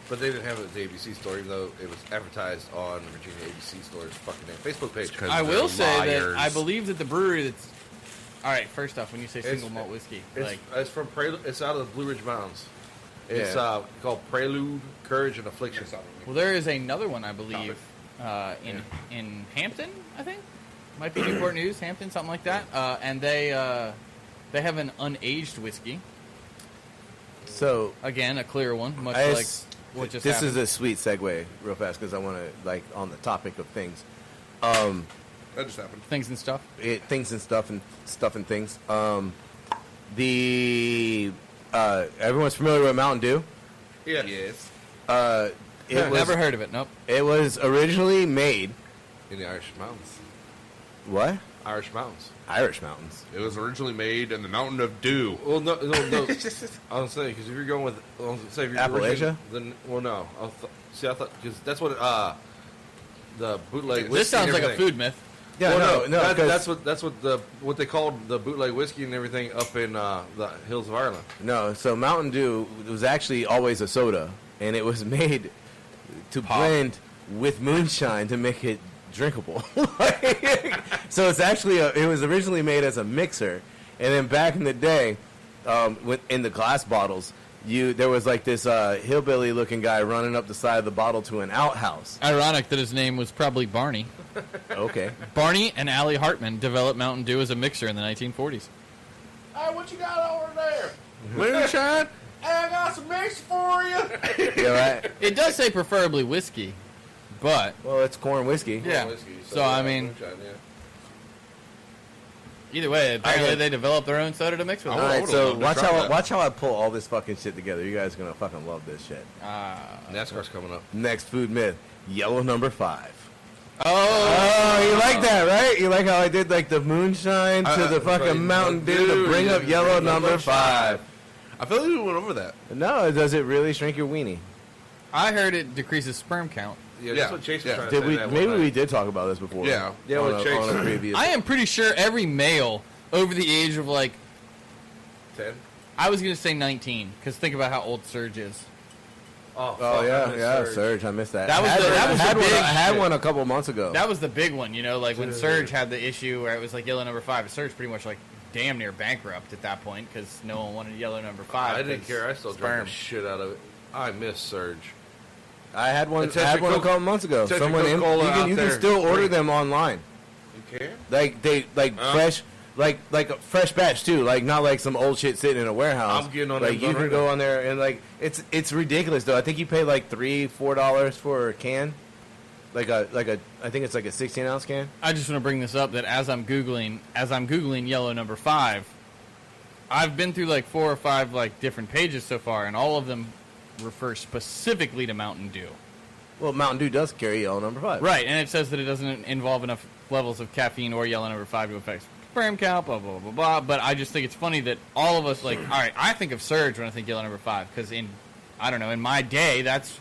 But they didn't have it at the ABC store, even though it was advertised on the Virginia ABC store's fucking Facebook page. Because I will they're say liars. that I believe that the brewery that's... All right, first off, when you say It's- single malt whiskey, It's from Prelude. It's out of the Blue Ridge Mountains. It's Yeah. called Prelude, Courage, and Affliction. well, there is another one, I believe, in Hampton, I think. Might be Newport News, Hampton, something like that. And they have an unaged whiskey. So Again, a clear one, much I like s- what just this happened. is a sweet segue, real fast, because I want to on the topic of things. That just happened. Things and stuff. Things and stuff and things. Everyone's familiar with Mountain Dew. Yeah. Yes. It was Never heard of it. Nope. It was originally made. In the Irish Mountains. What? Irish Mountains. Irish mountains. It was originally made in the Mountain of Dew. Well, no. I was saying because if you're going with, say if you're Appalachia? then no. See, I thought because that's what the bootleg. This whiskey sounds and like a everything. food myth. Yeah, Well, no, 'cause- that's what they called the bootleg whiskey and everything up in the hills of Ireland. no. So Mountain Dew was actually always a soda, and it was made to blend with moonshine to make it drinkable. So it's actually it was originally made as a mixer, and then back in the day, in the glass bottles, there was like this hillbilly looking guy running up the side of the bottle to an outhouse. Ironic that his name was probably Barney. Okay. Barney and Allie Hartman developed Mountain Dew as a mixer in the 1940s. Hey, what you got over there? Moonshine? Hey, I got some mix for you. Yeah, right. It does say preferably whiskey, but Well, it's corn whiskey. Yeah. Whiskey, So, I mean- moonshine, yeah. either way, apparently had- they developed their own soda to mix with. I All would- right, would've so loved to watch try how that. watch how I pull all this fucking shit together. You guys are gonna fucking love this shit. NASCAR's coming up. Next food myth: yellow number 5. Oh, Oh, you like that, right? You like how I did like the moonshine to the fucking right, Mountain Dew to Dew, bring yeah, up yellow bring number number 5. I feel like we went over that. No, does it really shrink your weenie? I heard it decreases sperm count. Yeah, Yeah, that's what Chase was yeah. trying to Did say. we? that one Maybe night. we did talk about this before. Yeah. Yeah, on with a, Chase. on a previous. I am pretty sure every male over the age of 10. I was going to say 19, because think about how old Surge is. Oh, Oh fuck, I yeah, missed yeah, Surge. Surge. I missed that. That was I had, the- one- that I was had the one. big I had shit. one a couple months ago. That was the big one, you know, like when Surge had the issue where it was like yellow number 5. Surge pretty much like damn near bankrupt at that point because no one wanted yellow number 5. I didn't care. I still drank sperm. the shit out of it. I miss Surge. I had one. Tetra I had one a Coke- couple months ago. Tetra Someone in, Coca-Cola you out can there. still order Great. Mm-hmm. them online. You can? Like they fresh, like a fresh batch too. Like not like some old shit sitting in a warehouse. I'm getting on like Amazon you can right go now. on there and like it's ridiculous though. I think you pay like $3-4 for a can. Like a I think it's like a 16-ounce can. I just want to bring this up that as I'm googling yellow number 5, I've been through like 4 or 5 like different pages so far, and all of them refer specifically to Mountain Dew. Well, Mountain Dew does carry yellow number 5. Right, and it says that it doesn't involve enough levels of caffeine or yellow number 5 to affect sperm count, blah, blah, blah, blah. But I just think it's funny that all of us, like, all right, I think of Surge when I think yellow number 5, because in my day, that's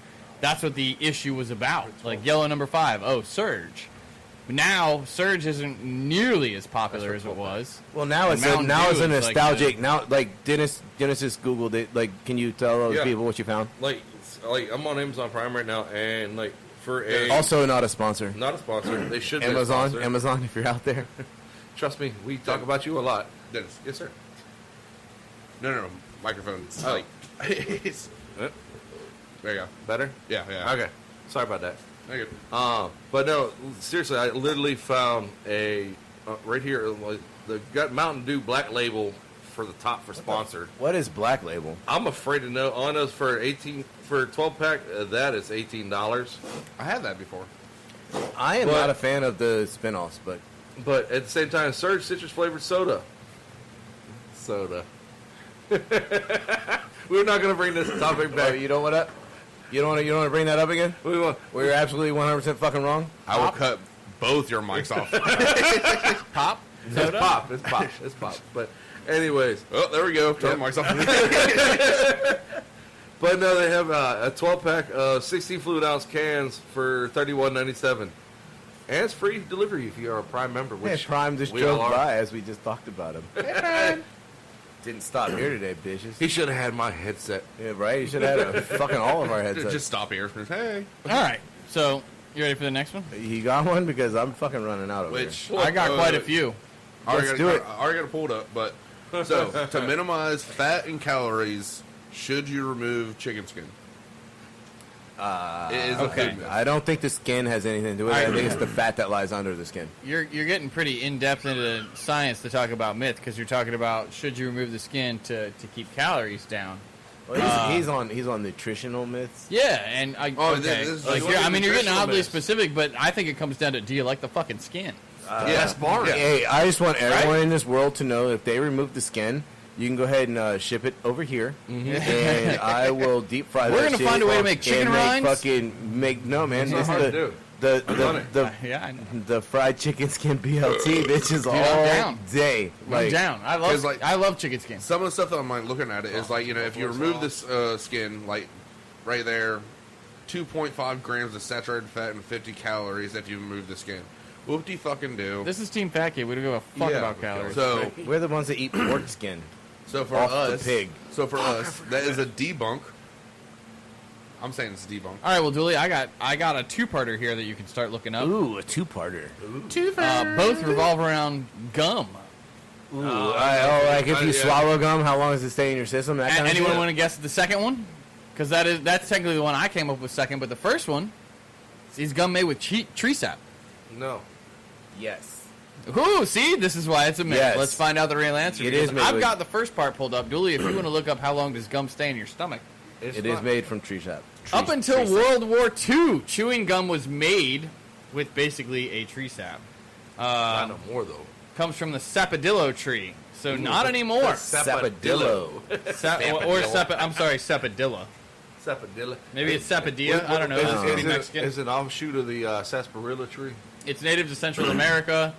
what the issue was about. Like, yellow number 5, oh, Surge. But now, Surge isn't nearly as popular as it was. Well, now And it's a Mountain Dew is like nostalgic. the- Now, like Dennis just Googled it. Like, can you tell those Yeah. people what you found? Like I'm on Amazon Prime right now, and like for a Also, not a sponsor. not a sponsor, they should be a Amazon, sponsor. Amazon, if you're out there. Trust me, we talk about you a lot. Dennis. Yes, sir. No. Microphone. Oh. Like, it's- Eh, there you go. Better? Yeah. Okay. Sorry about that. Thank you. But no, seriously, I literally found a right here. Like, the got Mountain Dew Black Label for the top for sponsored. What is Black Label? I'm afraid to know. On us for 12 pack. That is $18. I had that before. I am But- not a fan of the spin-offs, but But at the same time, Surge citrus flavored soda. Soda. We're not going to bring this topic back. you don't want to. You don't want to bring that up again? We want. Where you're absolutely 100% fucking wrong. I will cut both your mics off. Pop? It's Soda? pop. It's pop. It's pop. But anyways, Oh, there we go. Turn the mics off. but no, they have a 12 pack of 16 fluid ounce cans for $31.97, and it's free delivery if you are a Prime member. Yeah, Which Prime just we drove all are. by as we just talked about him. Didn't stop here today, bitches. He should have had my headset. Yeah, right. You should have had fucking all of our headsets. Just stop here. Hey. All right, so you ready for the next one? You got one because I'm fucking running out of Which I got quite a few. I already Let's got do it. it. I already got it pulled up, but so to minimize fat and calories, should you remove chicken skin? It is a okay. food myth. I don't think the skin has anything to do with it. I think it's the fat that lies under the skin. You're getting pretty in depth into science to talk about myth because you're talking about should you remove the skin to keep calories down. Well, he's on nutritional myths. Yeah, and I Oh, okay. this is Like, like you're getting nutritional oddly myths. specific, but I think it comes down to do you like the fucking skin? That's boring. Hey, I just want everyone in this world to know if they remove the skin, you can go ahead and ship it over here, and I will deep fry. We're that gonna shit find a way to make chicken and rinds? No, man. It's not It's hard to do. the Yeah, I know. the fried chicken skin BLT, bitches, I'm all down. day. I'm down. I 'cause, like- love chicken skin. Some of the stuff that I'm like looking at it is like, you know, if you remove this skin, like right there, 2.5 grams of saturated fat and 50 calories if you remove the skin. Whoop-de fucking do. This is Team Fat Kid. We don't give a fuck Yeah, about calories. So, We're the ones that eat pork skin. so for Off the us, pig. that is a debunk. I'm saying it's a debunk. All right, well, Dooley, I got a two-parter here that you can start looking up. Ooh, a two-parter. Both revolve around gum. Ooh, like if you yeah. swallow gum, how long does it stay in your system? That kind of Anyone shit? want to guess the second one? Because that's technically the one I came up with second, but the first one is gum made with tree sap. No. Yes. Ooh, see, this is why it's a myth. Yes. Let's find out the real answer. It because is made I've with- got the first part pulled up. Dooley, if you want to look up how long does gum stay in your stomach. It is made from tree sap. Up until World War II, chewing gum was made with basically a tree sap. Not no more though. Comes from the sapadillo tree. So not anymore. Sapadillo. I'm sorry, sapadilla. Sapadilla. Maybe it's sapadilla. I don't know. This could be Mexican. It's an offshoot of the sarsaparilla tree. It's native to Central America.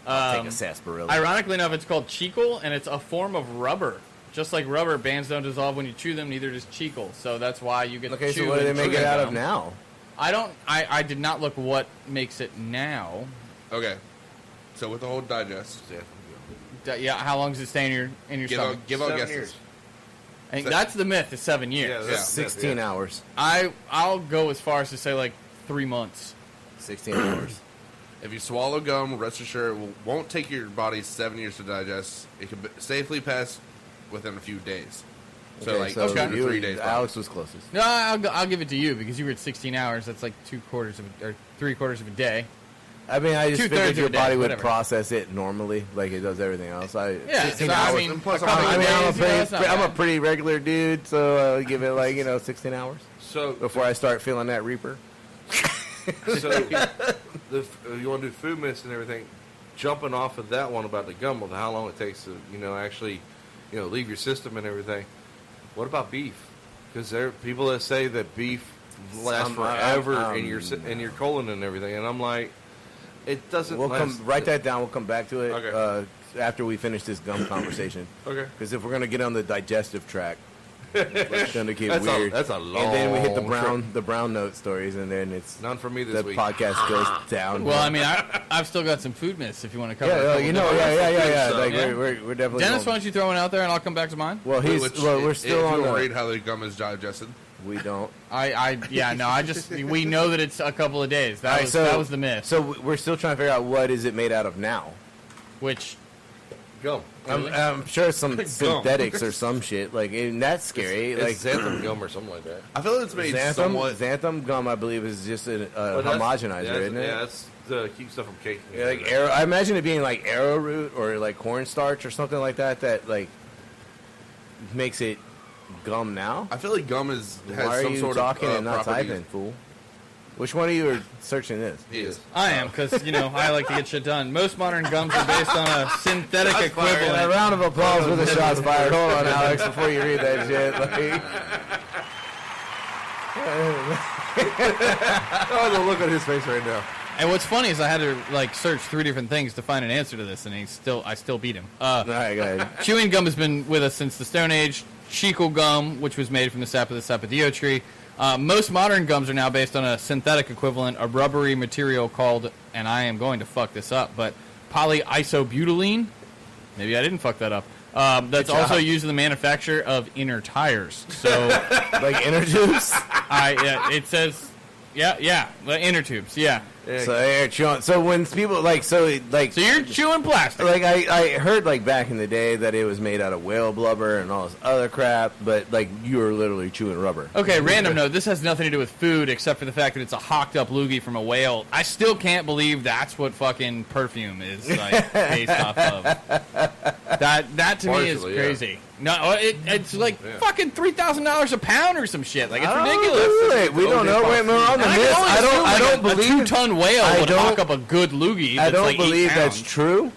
Take a sarsaparilla. Ironically enough, it's called chicle, and it's a form of rubber. Just like rubber, bands don't dissolve when you chew them, neither does chicle. So that's why you get Okay, to chew so what do they and make chew it out of gum. now? I did not look what makes it now. Okay. So with the whole digest, Yeah, how long does it stay in your stomach? give out 7 guesses. years. I think that's the myth. Is 7 years. Yeah. 16 hours. I'll go as far as to say like 3 months. 16 hours. If you swallow gum, rest assured it won't take your body 7 years to digest. It can safely pass within a few days. So, Okay, like, so 2 to you- 3 days. Alex was closest. No, I'll give it to you because you were at 16 hours. That's like 3/4 of a day. I mean, I just 2/3 figured of your a day, body would whatever. process it normally, like it does everything else. Yeah, 16 so, I hours, mean, and plus a couple I of mean, days, that's not I'm a bad. pretty regular dude, so I'll give it like 16 hours So before I start feeling that reaper. you want to do food myths and everything. Jumping off of that one about the gum, of how long it takes to actually leave your system and everything. What about beef? Because there are people that say that beef lasts forever in your colon and everything, and I'm like, it doesn't. Write that down. We'll come back to it Okay. after we finish this gum conversation. Okay. Because if we're gonna get on the digestive track, it's gonna get That's weird. a and then we hit the long brown note stories, and then it's None for me this the week. podcast goes down. Well, I mean, I've still got some food myths if you want to cover. yeah, a couple yeah. So, Like yeah. we're definitely. Dennis, going- why don't you throw one out there and I'll come back to mine? Well, we're still if on you the. read how the gum is digested. We don't. We know that it's a couple of days. All right, That was the myth. So we're still trying to figure out what is it made out of now. Which Gum. I'm sure it's some synthetics or some shit. Like, and that's scary. It's Like xanthan gum or something like that. I feel like it's made somewhat. xanthan gum, I believe, is just a But that's- homogenizer, yeah, isn't it? Yeah, that's to keep stuff from caking. Yeah, like I imagine it being like arrowroot or like cornstarch or something like that. That like makes it gum now. I feel like gum has Why are some you sort talking of and not properties. typing, fool? Which one of you are searching this? He is. I am, because I like to get shit done. Most modern gums are based on a synthetic A equivalent. round of applause for the shots fired. Hold on, Alex, before you read that shit. Like, Oh, the look on his face right now. And what's funny is I had to search 3 different things to find an answer to this, and I still beat him. all right, go ahead. Chewing gum has been with us since the Stone Age. Chicle gum, which was made from the sap of the sapodillo tree. Most modern gums are now based on a synthetic equivalent, a rubbery material called, and I am going to fuck this up, but polyisobutylene. Maybe I didn't fuck that up. That's job. also used in the manufacture of inner tires. So, Like inner tubes. it says, the inner tubes, yeah. So they're chewing. So when people so you're chewing plastic. like I heard like back in the day that it was made out of whale blubber and all this other crap, but like you were literally chewing rubber. Okay, random note. This has nothing to do with food except for the fact that it's a hocked up loogie from a whale. I still can't believe that's what fucking perfume is based off of. That to me is Partially, yeah. crazy. No, it's like fucking $3,000 a pound or some shit. Like it's I don't ridiculous. know. Wait, we don't know. Wait, we're on the And myth. I don't a believe. 2-ton whale I would don't- hock up a good loogie. I that's don't like 8 believe that's pounds. true.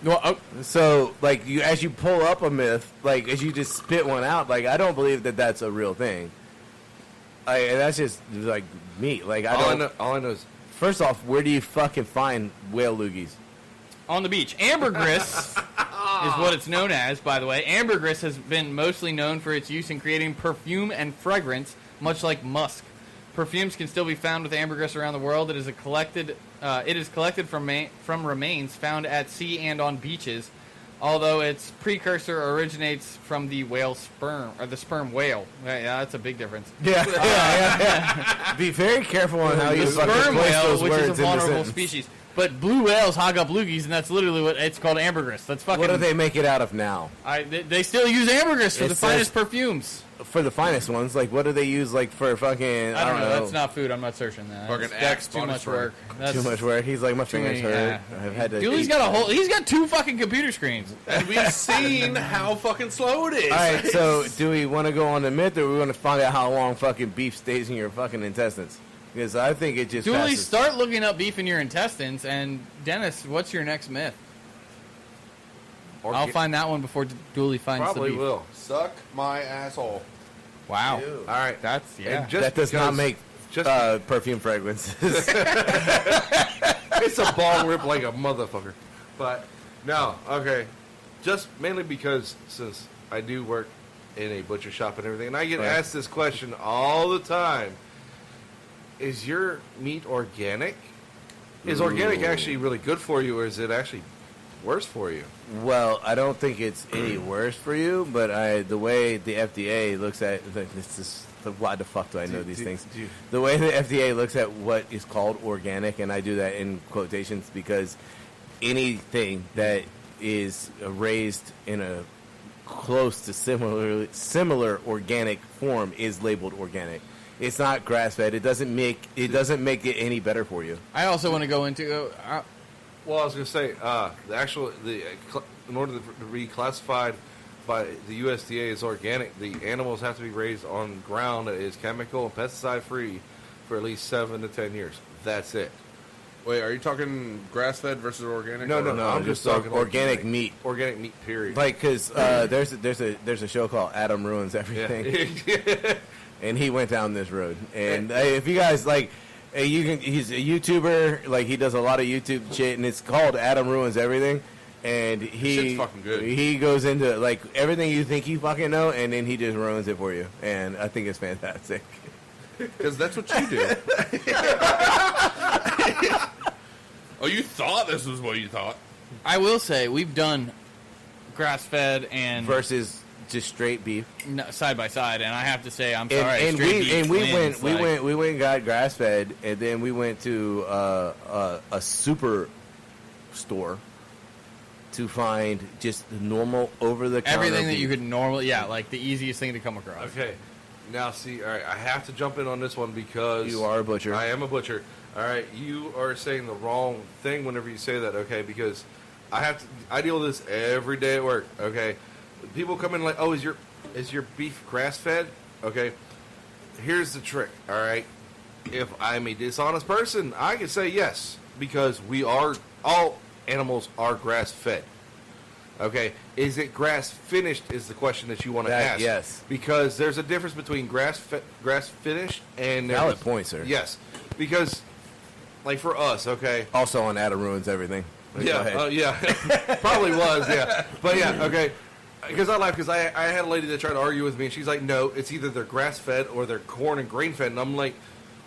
Well, So, like, as you pull up a myth, like, as you just spit one out, like, I don't believe that that's a real thing. That's just, like, me. Like, All I know is First off, where do you fucking find whale loogies? on the beach. Ambergris is what it's known as, by the way. Ambergris has been mostly known for its use in creating perfume and fragrance, much like musk. Perfumes can still be found with ambergris around the world. It is collected from remains found at sea and on beaches, although its precursor originates from the whale sperm, or the sperm whale. Yeah, that's a big difference. Yeah. Be very careful on how you The fucking sperm place whale, those which words is a into vulnerable sentence. species. But blue whales hog up loogies, and that's literally what it's called, ambergris. That's fucking. What do they make it out of now? They still use ambergris for It the says- finest perfumes. For the finest ones, like, what do they use, like, for fucking, I don't know. That's not food. I'm not searching that. Fucking That's Axe too body much spray. work. That's too much work. He's like, my fingers many, hurt. I've had to Dude, he's got 2 fucking computer screens. And we've seen how fucking slow it is. All right, so do we want to go on the myth, or we want to find out how long fucking beef stays in your fucking intestines? Because I think it just Dooley, passes. start looking up beef in your intestines. And Dennis, what's your next myth? I'll find that one before Dooley finds Probably the beef. will. Suck my asshole. Wow. Ew. All right. That's, yeah. And just That does not because- make just perfume fragrances. it's a ball rip like a motherfucker. But no, okay. Just mainly because since I do work in a butcher shop and everything, and I get Right. asked this question all the time: is your meat organic? Is organic Ooh. actually really good for you, or is it actually worse for you? Well, I don't think it's any worse for you, but the way the FDA looks at it's this So why the fuck do I know these do- things? do you- The way the FDA looks at what is called organic, and I do that in quotations because anything that is raised in a close to similar organic form is labeled organic. It's not grass fed. It doesn't make it any better for you. I also want to go into. Well, I was going to say in order to be classified by the USDA as organic, the animals have to be raised on ground that is chemical and pesticide free for at least 7 to 10 years. That's it. Wait, are you talking grass-fed versus organic? No, or- no. I'm just talking organic meat. Organic meat. Period. Like, because there's a show called Adam Ruins Everything, yeah. and he went down this road. And if you guys like, he's a YouTuber. Like, he does a lot of YouTube shit, and it's called Adam Ruins Everything. And Shit's fucking good. he goes into like everything you think you fucking know, and then he just ruins it for you. And I think it's fantastic. Because that's what you do. Oh, you thought this was what you thought. I will say we've done grass fed and Versus just straight beef. side by side, and I have to say I'm sorry. And straight beef we wins, like- went and got grass fed, and then we went to a super store to find just the normal over the counter everything that beef. you could normally, like the easiest thing to come across. Okay. Now, see, all right, I have to jump in on this one because You are a butcher. I am a butcher. All right, you are saying the wrong thing whenever you say that. Okay, because I deal with this every day at work. Okay, people come in like, oh, is your beef grass fed? Okay, here's the trick. All right, if I'm a dishonest person, I can say yes because all animals are grass fed. Okay, is it grass finished is the question that you want to ask. Yes. Because there's a difference between grass finished and... Valid point, sir. Yes, because, like for us, okay... Also on Adam Ruins Everything. Go ahead. Yeah, probably was, yeah. But yeah, okay, because I laugh because I had a lady that tried to argue with me, and she's like, no, it's either they're grass-fed or they're corn and grain-fed, and I'm like,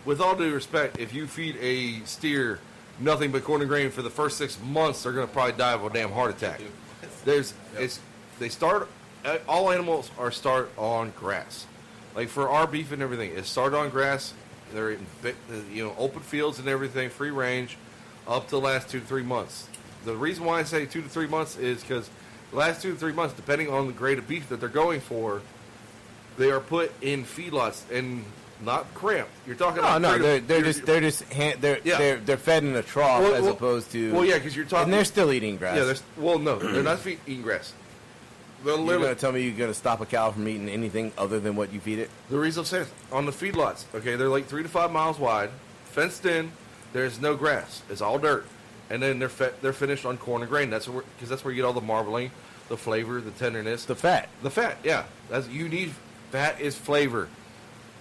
with all due respect, if you feed a steer nothing but corn and grain for the first 6 months, they're going to probably die of a damn heart attack. All animals start on grass. Like for our beef and everything, it's started on grass. They're in open fields and everything, free range, up to the last 2 to 3 months. The reason why I say 2 to 3 months is because the last 2 to 3 months, depending on the grade of beef that they're going for, they are put in feedlots and not cramped. You're talking about they're fed in a trough as opposed to because you're talking and they're still eating grass. Yeah, no, they're not eating grass. You're gonna tell me you're gonna stop a cow from eating anything other than what you feed it? The reason I'm saying is, on the feedlots, okay, they're like 3 to 5 miles wide, fenced in. There's no grass. It's all dirt, and then they're finished on corn and grain. That's where you get all the marbling, the flavor, the tenderness, The fat. the fat. Yeah, fat is flavor.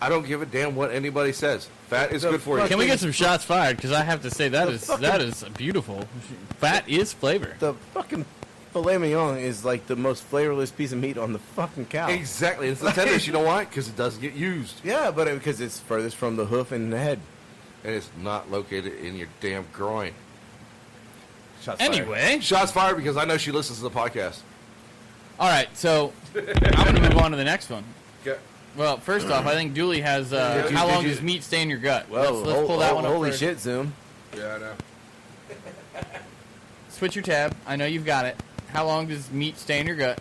I don't give a damn what anybody says. Fat is good for you. Can we get some shots fired? Because I have to say that is beautiful. Fat is flavor. The fucking filet mignon is like the most flavorless piece of meat on the fucking cow. Exactly. It's the tenderness. You know why? Because it doesn't get used. Yeah, but because it's furthest from the hoof and the head. And it's not located in your damn groin. Shots fired. Anyway, Shots fired because I know she listens to the podcast. all right. So I'm going to move on to the next one. Okay. Well, first off, I think Dooley has how long does meat stay in your gut? Well, let's pull that one up. Holy first. shit, Zoom. Yeah, I know. Switch your tab. I know you've got it. How long does meat stay in your gut?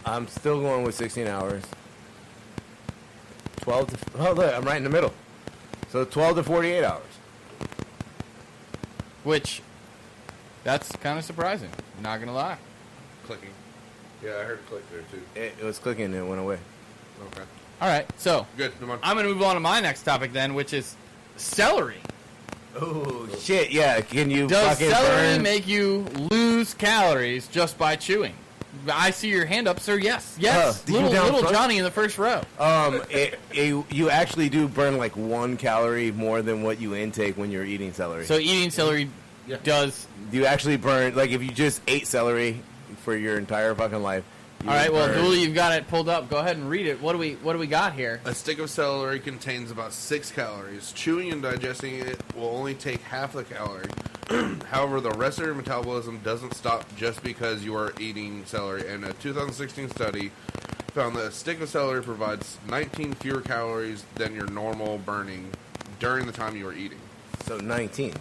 I'm still going with 16 hours. 12 to... Oh, look, I'm right in the middle. So 12 to 48 hours. Which, that's kind of surprising. Not going to lie. Clicking. Yeah, I heard a click there too. It was clicking and it went away. Okay. All right. So Good. Come on. I'm going to move on to my next topic then, which is celery. Oh, shit, yeah. Can you Does fucking celery burn... make you lose calories just by chewing? I see your hand up, sir. Yes. Yes. you down Little front? Johnny in the first row. You actually do burn like 1 calorie more than what you intake when you're eating celery. So eating celery does... You actually burn... Like, if you just ate celery for your entire fucking life... All right, well, Dooley, you've got it pulled up. Go ahead and read it. What do we got here? A stick of celery contains about 6 calories. Chewing and digesting it will only take half the calorie. However, the rest of your metabolism doesn't stop just because you are eating celery. In a 2016 study, found that a stick of celery provides 19 fewer calories than your normal burning during the time you are eating. So 19.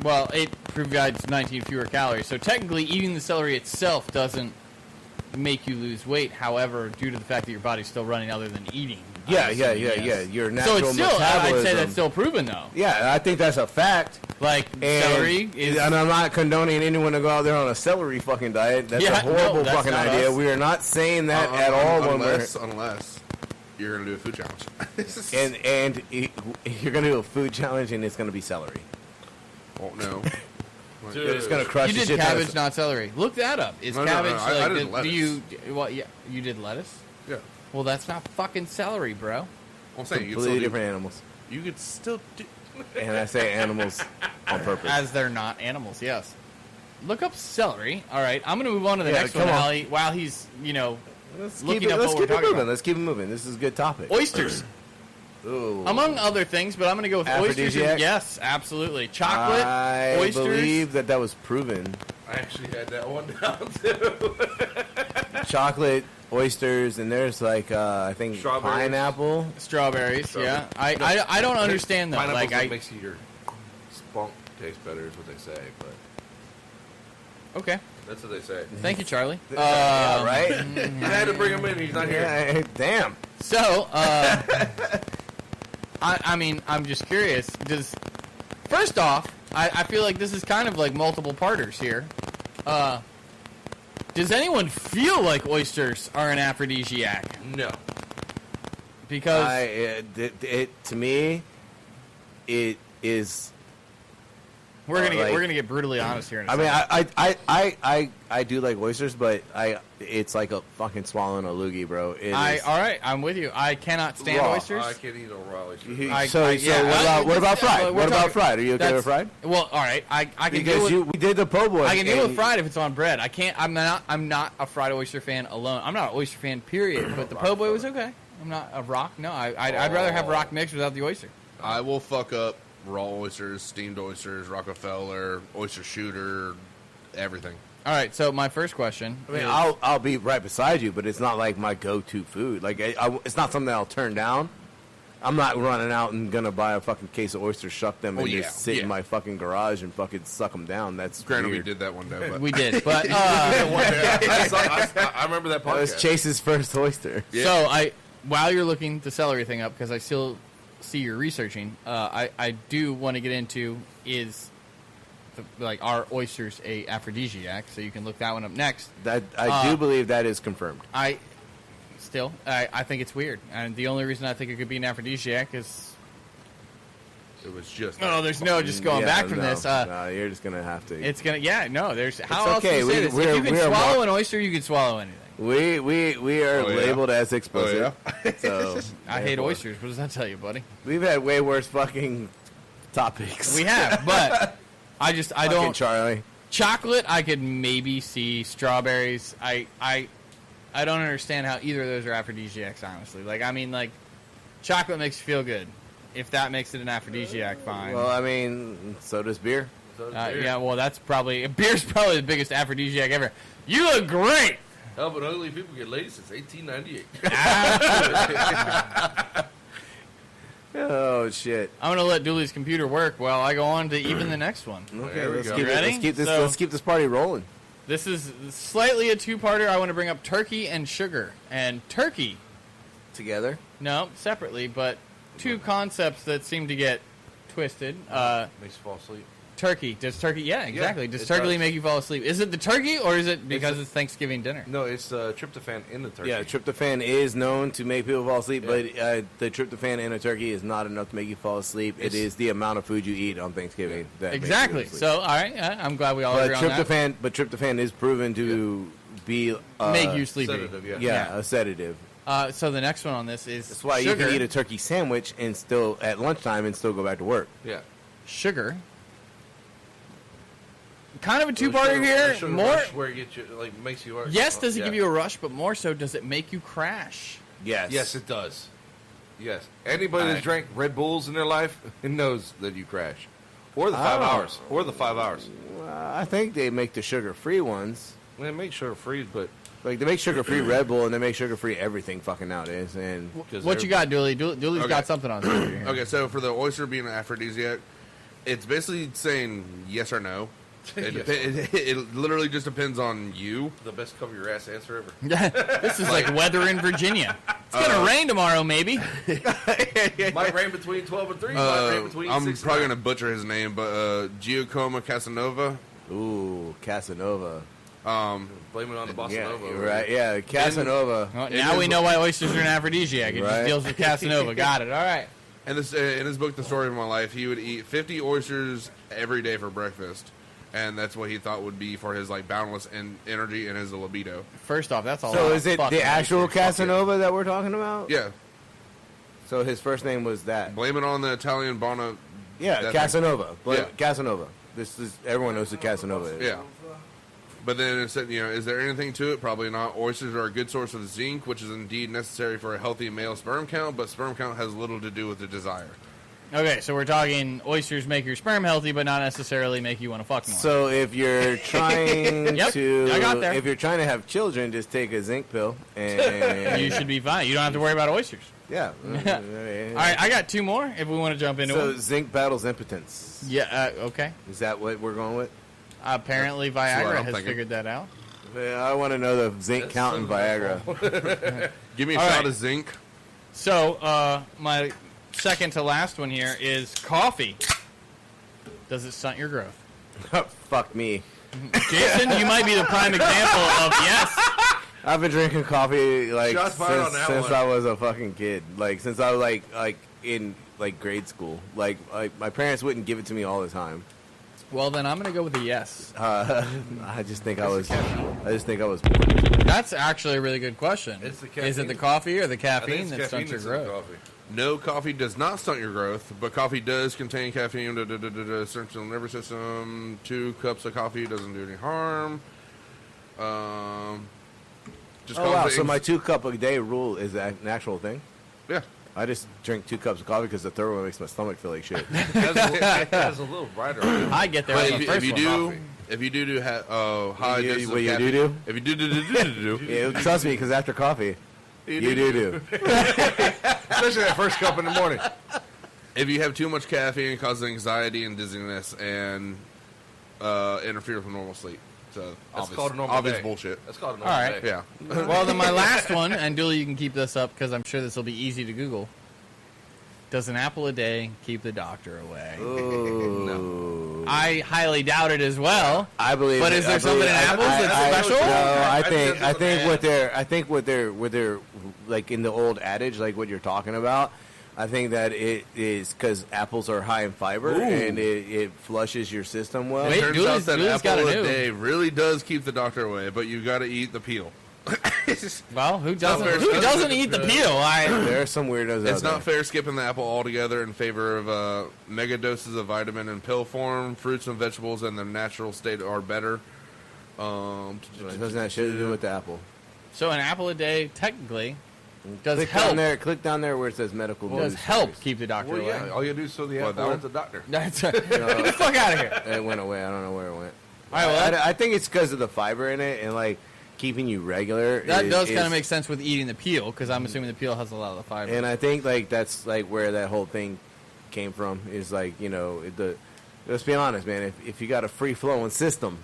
Well, it provides 19 fewer calories. So technically, eating the celery itself doesn't make you lose weight. However, due to the fact that your body's still running other than eating. Yeah. Yes. Your So natural it's still, metabolism. I'd say that's still proven, though. Yeah, I think that's a fact. Like, And, celery is... and I'm not condoning anyone to go out there on a celery fucking diet. That's Yeah, a horrible no, that's fucking not idea. us. We are not saying that at all. Unless you're going to do a food challenge. And you're going to do a food challenge, and it's going to be celery. Won't know. Dude, It's going to crush You the did shit out of cabbage, stuff. not celery. Look that up. Is No, cabbage I like... did lettuce. Do you... Well, yeah, you did lettuce? Yeah. Well, that's not fucking celery, bro. I'm saying you could Completely still different animals. You could still do. And I say animals on purpose. As they're not animals, yes. Look up celery. All right, I'm going to move on to the Yeah, next one come on. while he's, Let's looking keep it, up let's what we're keep it talking moving. about. Let's keep it moving. This is a good topic. Oysters. Ooh. Among other things, but I'm going to go with oysters. Aphrodisiac? Yes, absolutely. Chocolate, I oysters. believe that was proven. I actually had that one down too. Chocolate, oysters, and there's like I think Strawberries. pineapple. Strawberries, Strawberries. yeah. I don't understand though. Pineapple's Like what makes your spunk taste better is what they say, but okay. that's what they say. Thank you, Charlie. Yeah, right? I had to bring him in. He's not here. Yeah, damn. So, I mean, I'm just curious. First off, I feel like this is kind of like multiple parters here. Does anyone feel like oysters are an aphrodisiac? No. Because To me, it is. we're gonna like- we're gonna get brutally honest here. In a I mean, second. I do like oysters, but it's like a fucking swallowing a loogie, bro. It is. all right, I'm with you. I cannot stand Raw. oysters. I can't eat a raw oyster. What about fried? we're What about talking- fried? Are you okay that's- with fried? Well, all right. I can deal Because with. we did the po' boy. I can deal with and- fried if it's on bread. I can't. I'm not a fried oyster fan alone. I'm not an oyster fan. Period. But the po' boy was okay. I'm not a rock. No, I'd rather have rock mixed without the oyster. I will fuck up raw oysters, steamed oysters, Rockefeller, oyster shooter, everything. All right. So my first question. I mean, is- I'll be right beside you, but it's not like my go-to food. Like, it's not something I'll turn down. I'm not running out and gonna buy a fucking case of oysters, shuck them, and Oh, yeah, just sit in yeah. my fucking garage and fucking suck them down. That's Granted, weird. we did that one day, but we did, but I remember that That was podcast. Chase's first oyster. Yeah. so while you're looking the celery thing up, because I still see you're researching, I do want to get into are oysters a aphrodisiac? So you can look that one up next. That I do believe that is confirmed. I think it's weird, and the only reason I think it could be an aphrodisiac is it was just. there's no just going Yeah, back from no, this. no, you're just gonna have to. It's gonna there's how else okay. do you say this? We're- If you can we're swallow mar- an oyster, you can swallow anything. We are Oh, yeah? labeled as explicit. So I hate oysters. What does that tell you, buddy? We've had way worse fucking topics. We have, but I Fucking don't. Charlie. Chocolate, I could maybe see. Strawberries, I don't understand how either of those are aphrodisiacs. Honestly, chocolate makes you feel good. If that makes it an aphrodisiac, fine. Well, I mean, so does beer. Yeah, well, that's probably beer's probably the biggest aphrodisiac ever. You look great. Hell, but ugly people get laid since 1898. Oh shit. I'm gonna let Dooley's computer work while I go on to even the next one. Okay, There we let's go. keep, Ready? let's keep this party rolling. This is slightly a two-parter. I want to bring up turkey and sugar. And turkey, Together. no, separately, but two concepts that seem to get twisted. Makes you fall asleep. Turkey. Does turkey? Yeah, exactly. Does it turkey does. make you fall asleep? Is it the turkey, or is it because It's it's Thanksgiving dinner? No, it's tryptophan in the turkey. Yeah, tryptophan is known to make people fall asleep, Yeah. but the tryptophan in a turkey is not enough to make you fall asleep. It is the amount of food you eat on Thanksgiving that makes you Exactly. fall asleep. So, all right, I'm glad we all But agree on that. tryptophan is proven to be Make you sleepy. Sedative, yeah. yeah, a sedative. So the next one on this is That's why sugar. you can eat a turkey sandwich and still at lunchtime and still go back to work. Yeah. Sugar. Kind of a two-parter here. Sugar More. rush where it gets you, makes you. Yes, does it yeah. give you a rush, but more so, does it make you crash? Yes. Yes, it does. Yes. Anybody that's I- drank Red Bulls in their life knows that you crash. Or the 5 Oh. hours. Or the 5 hours. I think they make the sugar-free ones. Man, make sugar free, but Like they make sugar-free Red Bull and they make sugar-free everything fucking nowadays. And What you got, Dooley? Dooley's Okay. got something on here. Okay, so for the oyster being an aphrodisiac, it's basically saying yes or no. It literally just depends on you. the best cover your ass answer ever. This is like weather in Virginia. It's gonna rain tomorrow, maybe. Might rain between 12 and 3. Might rain between I'm 6 probably and going to butcher his name, but Giacomo Casanova. ooh, Casanova. Blame it on the Bossa Yeah, Nova. you're right. Yeah, Casanova. Well, now we know why oysters are an aphrodisiac. It just Right. deals with Casanova. Got it. All right. And this in his book, The Story of My Life, he would eat 50 oysters every day for breakfast. And that's what he thought would be for his like boundless energy and his libido. First off, that's all. So is it the actual Casanova that we're talking about? Yeah, So his first name was that. blame it on the Italian Bono. Yeah, that Casanova. Yeah. Casanova. This is everyone knows who Casanova is. Yeah. But then it said, is there anything to it? Probably not. Oysters are a good source of zinc, which is indeed necessary for a healthy male sperm count, but sperm count has little to do with the desire. Okay, so we're talking oysters make your sperm healthy, but not necessarily make you want to fuck more. So if you're trying Yep, to, I got there. if you're trying to have children, just take a zinc pill and you should be fine. You don't have to worry about oysters. yeah. All right, I got two more if we want to jump into So it. zinc battles impotence. Yeah, okay. Is that what we're going with? Apparently That's what Viagra I'm has thinking. figured that out. Yeah, I want to know the zinc count in Viagra. Give me a All shot right. of zinc. So, my second to last one here is coffee. Does it stunt your growth? Fuck me. Jason, you might be the prime example of yes. I've been drinking coffee like Shots fired on since, that since one. I was a fucking kid. Like since I was like in like grade school. Like my parents wouldn't give it to me all the time. Well, then I'm going to go with a yes. I just think I was. That's actually a really good question. It's the Is it the caffeine. coffee or the I think caffeine it's that caffeine stunts your that's in the growth? coffee. No, coffee does not stunt your growth, but coffee does contain caffeine. Central nervous system. 2 cups of coffee doesn't do any harm. Just Oh wow! causes So my 2 cup a day rule is an actual thing. yeah. I just drink 2 cups of coffee because the third one makes my stomach feel like shit. That's a little brighter. I get there But on the if first you one. do, Coffee. if you do have high You- doses what of you caffeine, do? if you do, Yeah, trust me, because after coffee, you do. Especially that first cup in the morning. if you have too much caffeine, it causes anxiety and dizziness and interfere with normal sleep. So That's called a normal obvious day. bullshit. That's called a All normal right. day. Yeah. Well, then my last one, and Dooley, you can keep this up because I'm sure this will be easy to Google. Does an apple a day keep the doctor away? Ooh. I highly doubt it as well. I believe. But is there something in apples that's special? No, I I think think what they're like in the old adage, like what you're talking about. I think that it is because apples are high in fiber and it flushes your system well. Wait, Turns Dooley's- out that Dooley's got apple a a new. day really does keep the doctor away, but you've got to eat the peel. Well, who doesn't? fair. Who doesn't eat the peel? There are some weirdos It's out not fair skipping the apple altogether in favor of mega doses of vitamin in pill form. Fruits and vegetables in their natural state are better. there. It doesn't have shit to do with the apple. So an apple a day technically does Click help. down there. Click down there where it says medical Does news. help keep the doctor Well, away. yeah. All you do is throw the What, apple that at the doctor. That's get the fuck out of here. It went away. I don't know where it went. All right, well, I think it's because of the fiber in it and like keeping you regular. that does kind is- of make sense with eating the peel because I'm assuming the peel has a lot of the fiber. And I think like that's like where that whole thing came from. Is like let's be honest, man. If you got a free flowing system,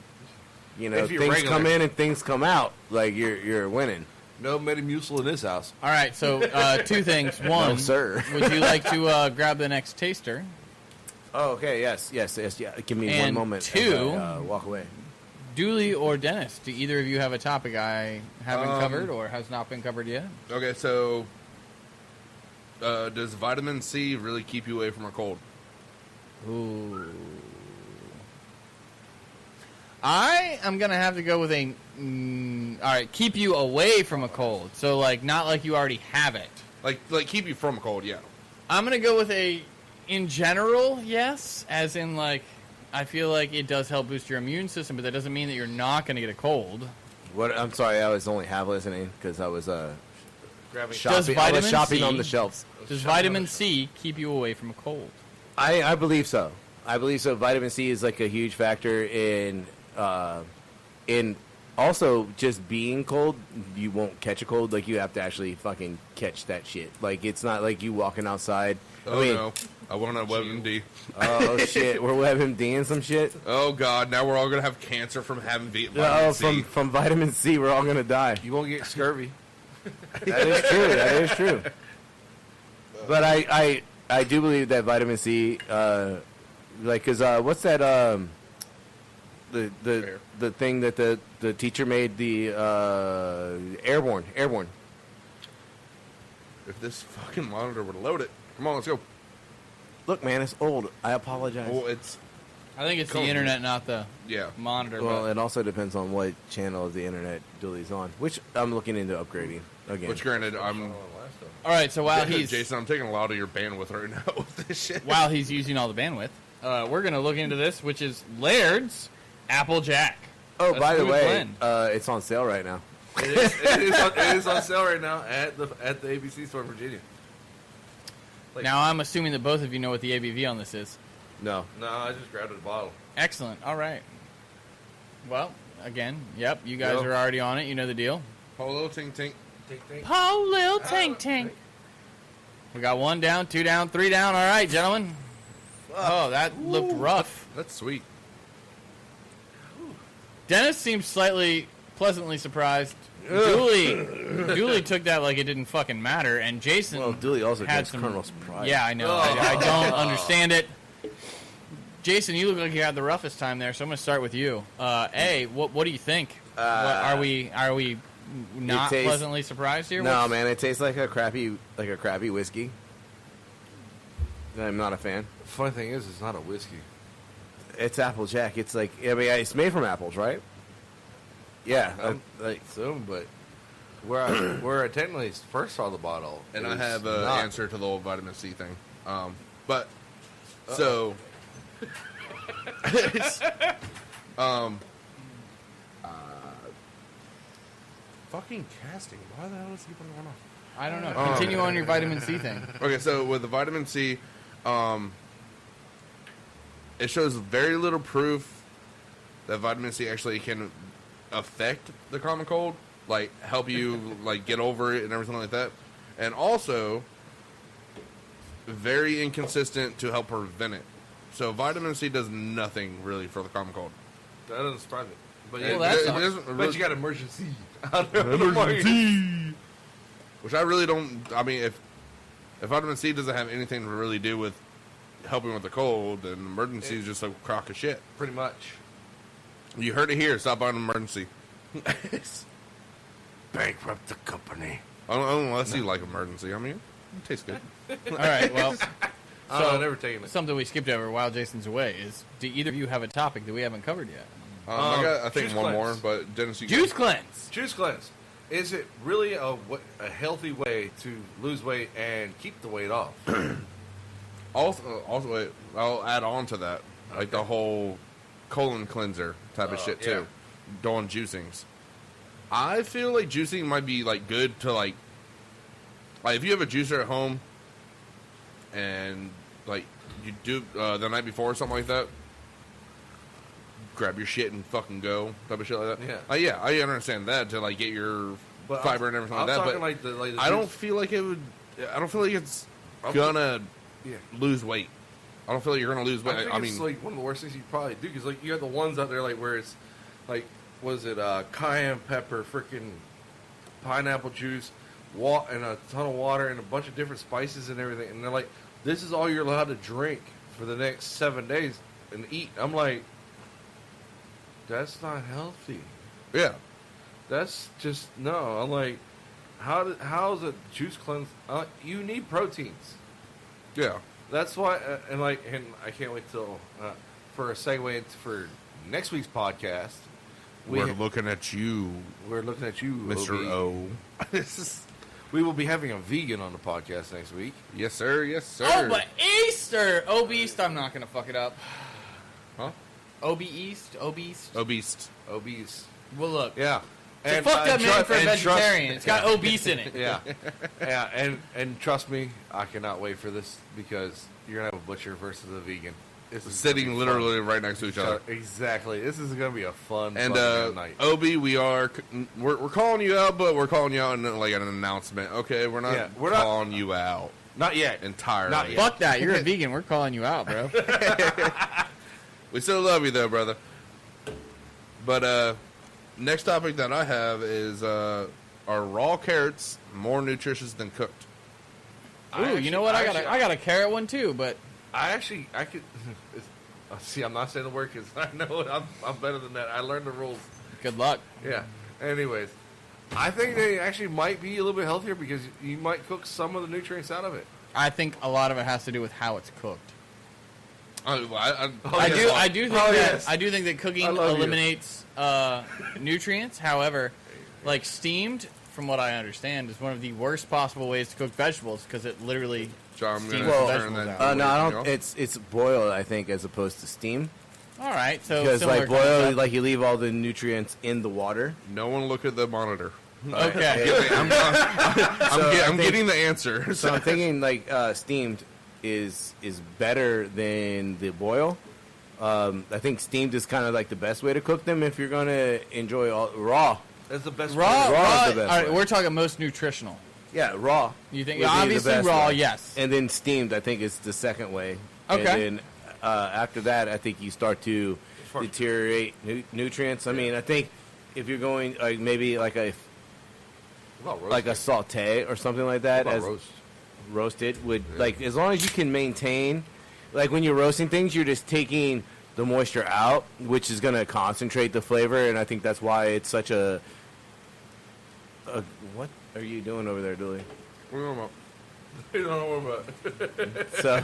If you're things regular. come in and things come out. Like you're winning. No Metamucil in this house. All right, so 2 things. One, No, sir. would you like to grab the next taster? Oh, okay. Yes. Yeah. Give me And one moment. 2, as I, walk away. Dooley or Dennis, do either of you have a topic I haven't covered or has not been covered yet? Okay, so does vitamin C really keep you away from a cold? Ooh. I am going to have to go with a... all right, keep you away from a cold. So, like, not like you already have it. Like keep you from a cold? Yeah. I'm going to go with a, in general, yes. As in, like, I feel like it does help boost your immune system, but that doesn't mean that you're not going to get a cold. What? I'm sorry. I was only half listening because I was Grabbing Does shopping. I vitamin was shopping C- on the shelves. Does vitamin C keep you away from a cold? I believe so. I believe so. Vitamin C is like a huge factor in also, just being cold, you won't catch a cold. Like, you have to actually fucking catch that shit. Like, it's not like you walking outside. Oh, no. I want a WebMD. Oh, shit. We're WebMDing some shit? Oh, God. Now we're all going to have cancer from having vitamin C. From vitamin C, we're all going to die. You won't get scurvy. That is true. That is true. But I do believe that vitamin C, because what's that, the thing that the teacher made, the airborne. If this fucking monitor would load it. Come on, let's go. Look, man, it's old. I apologize. Well, it's... I think it's Come the on. internet, not the Yeah. monitor. Well, but it also depends on what channel of the internet Dooley's on, which I'm looking into upgrading again. Which, granted, I'm... all right, so while he's Jason, I'm taking a lot of your bandwidth right now with this shit. while he's using all the bandwidth, we're gonna look into this, which is Laird's Applejack. Oh, A by the smooth way, blend. it's on sale right now. It is on sale right now at the ABC store in Virginia. Now I'm assuming that both of you know what the ABV on this is. No. No, I just grabbed a bottle. Excellent. All right. Well, again, yep, you guys Yep. are already on it. You know the deal. Polo, tink, tink. Po lil tank tank. We got 1 down, 2 down, 3 down. All right, gentlemen. Oh, that looked rough. That's sweet. Dennis seems slightly pleasantly surprised. Dooley took that like it didn't fucking matter, and Jason Well, Dooley also had drinks some. Colonel Sprite. Yeah, I know. Oh. I don't understand it. Jason, you look like you had the roughest time there, so I'm going to start with you. What do you think? Are we not tastes- pleasantly surprised here? No, man, it tastes like a crappy whiskey. I'm not a fan. Funny thing is, it's not a whiskey. It's Applejack. It's like, I mean, it's made from apples, right? Yeah, like So, but where I technically first saw the bottle, And it I was have an not. answer to the whole vitamin C thing. So... it's, fucking casting. Why the hell is he putting one off? I don't know. Continue on your vitamin C thing. Okay, so with the vitamin C, it shows very little proof that vitamin C actually can affect the common cold, like help you like get over it and everything like that, and also very inconsistent to help prevent it. So vitamin C does nothing really for the common cold. That doesn't surprise me. But Well, that sucks. doesn't but really- you got emergency. which I really don't. I mean, if vitamin C doesn't have anything to really do with helping with the cold, then emergency is just a crock of shit. Pretty much. You heard it here. Stop buying emergency. bankrupt the company. Unless you like emergency. I mean, it tastes good. All right, well, I've never taken it. something we skipped over while Jason's away is, do either of you have a topic that we haven't covered yet? I got, I think, juice one cleanse. more, but Dennis, you Juice cleanse. Juice cleanse. Is it really a healthy way to lose weight and keep the weight off? Also, wait, I'll add on to that, like the whole colon cleanser type of shit too, doing juicings. I feel like juicing might be like good to like if you have a juicer at home, and like you do the night before or something like that. Grab your shit and fucking go type of shit like that. Yeah. I understand that to like get your But fiber and everything like that. But like the I don't juice- feel like it would. I don't feel like it's I'm- gonna Yeah. lose weight. I don't feel like you're gonna lose weight. I think I it's mean, like one of the worst things you probably do because like you have the ones out there like where it's like was it cayenne pepper, freaking pineapple juice, and a ton of water and a bunch of different spices and everything, and they're like, this is all you're allowed to drink for the next 7 days and eat. I'm like, that's not healthy. yeah, That's just no. I'm like, how's a juice cleanse? You need proteins. yeah. That's why, and I can't wait till for a segue into, for next week's podcast. We're looking at you, We're looking at you, Mr. OB. O. We will be having a vegan on the podcast next week. Yes, sir. Yes, sir. Oh, but Easter! Obese, I'm not going to fuck it up. Huh? Obese? Obese. Obese. Well, look. Yeah. It's a fucked up name for a vegetarian. It's got obese in it. Yeah. Yeah, and trust me, I cannot wait for this because you're going to have a butcher versus a vegan. This is sitting gonna be literally fun. right next to each other. Exactly. This is gonna be a fun And fun night. Obi, we're calling you out, but we're calling you out in like an announcement. Okay, we're not calling you out Not yet. entirely. Not yet. Fuck that. You're a vegan. We're calling you out, bro. We still love you though, brother. But next topic that I have is are raw carrots more nutritious than cooked? Ooh, you know what? I got a carrot one too, but I could. See, I'm not saying the word because I know I'm better than that. I learned the rules. good luck. Yeah. Anyways, I think they actually might be a little bit healthier because you might cook some of the nutrients out of it. I think a lot of it has to do with how it's cooked. I do think that I cooking love you. eliminates nutrients. However, like steamed, from what I understand, is one of the worst possible ways to cook vegetables because it literally John, I'm steams gonna the turn vegetables that. out. No, I away from don't. you. It's boiled, I think, as opposed to steam. All right, so Because similar like boiled, concept. like you leave all the nutrients in the water. No one look at the monitor. Okay. I'm getting the answer. So I'm thinking like steamed is better than the boil. I think steamed is kind of like the best way to cook them if you're gonna enjoy all raw. That's the best. Raw, Raw raw, is the best all right, way. we're talking most nutritional. Yeah, raw. You think would be the obviously best raw, way. yes. And then steamed, I think, is the second way. Okay. And then after that, I think you start to deteriorate nutrients. I mean, I think if you're going like maybe like a saute or something like that, What as about roast? roasted would like as long as you can maintain, like when you're roasting things, you're just taking the moisture out, which is going to concentrate the flavor, and I think that's why it's such a what are you doing over there, Dooley? What are you talking about? You don't know what about. So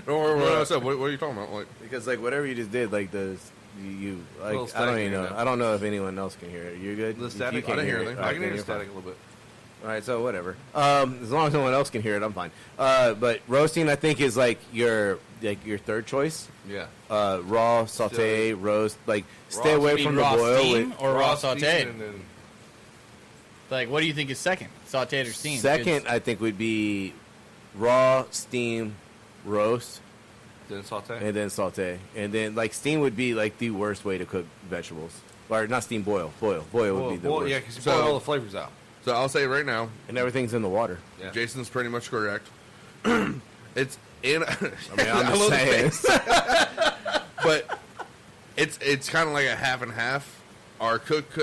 Don't worry about what I said. What are you talking about? Like, because like whatever you just did, like the you like Little I don't static even know. here now. I don't know if anyone else can hear it. You're good. The If static? you can't I didn't hear it, anything. all I right, can then hear you're static fine. a little bit. All right, so whatever. As long as no one else can hear it, I'm fine. But roasting, I think, is like your third choice. Yeah. Raw, saute, roast. Like stay Raw, away You mean from the raw boil. steam or raw sauteed? steamed and then Like, what do you think is second? Sauteed or steamed? Second, I think would be raw, steam, roast, saute. and then saute. And then like steam would be like the worst way to cook vegetables. Or not steam, boil. Boil would be the worst. Yeah, because you So- boil all the flavors out. so I'll say right now, And everything's in the water. Yeah. Jason's pretty much correct. It's in. I mean, I'm just saying. But it's kind of like a half and half. Are cooked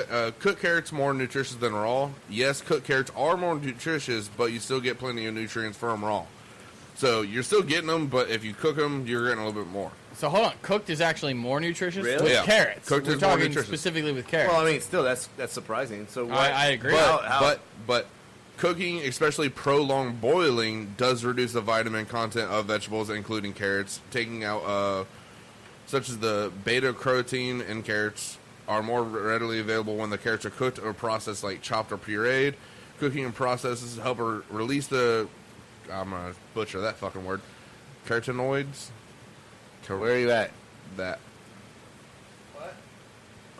carrots more nutritious than raw? Yes, cooked carrots are more nutritious, but you still get plenty of nutrients from raw. So you're still getting them, but if you cook them, you're getting a little bit more. So hold on, cooked is actually more nutritious Really? with Yeah. carrots. Cooked We're is more talking nutritious. specifically with carrots. Well, I mean, still, that's surprising. So what, I agree. But cooking, especially prolonged boiling, does reduce the vitamin content of vegetables, including carrots. Taking out such as the beta carotene in carrots are more readily available when the carrots are cooked or processed, like chopped or pureed. Cooking and processes help release the. I'm gonna butcher that fucking word. Carotenoids. where are you at? That.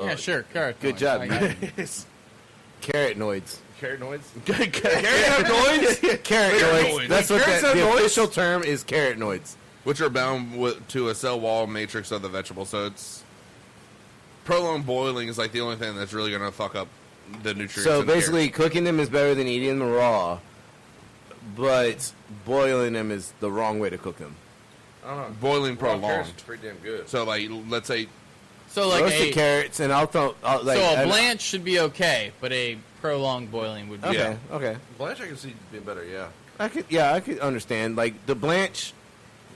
yeah, sure. Carrot. Good noise. job. I got it. Carotenoids. Carotenoids? Carotenoids? Carotenoids. That's what the Carotenoids? official term is. Carotenoids. Which are bound to a cell wall matrix of the vegetable. So it's prolonged boiling is like the only thing that's really going to fuck up the nutrients. So in the basically, cooking them is better than eating them raw, but boiling them is the wrong way to cook them. I don't know. carrots. Boiling Raw carrots prolonged. is pretty damn good. So like, let's say So like Roasted a carrots, and I'll throw. Like, so a and- blanch should be okay, but a prolonged boiling would be. Okay, Yeah. okay. Blanche I can see being better, yeah. I could understand. Like the blanch,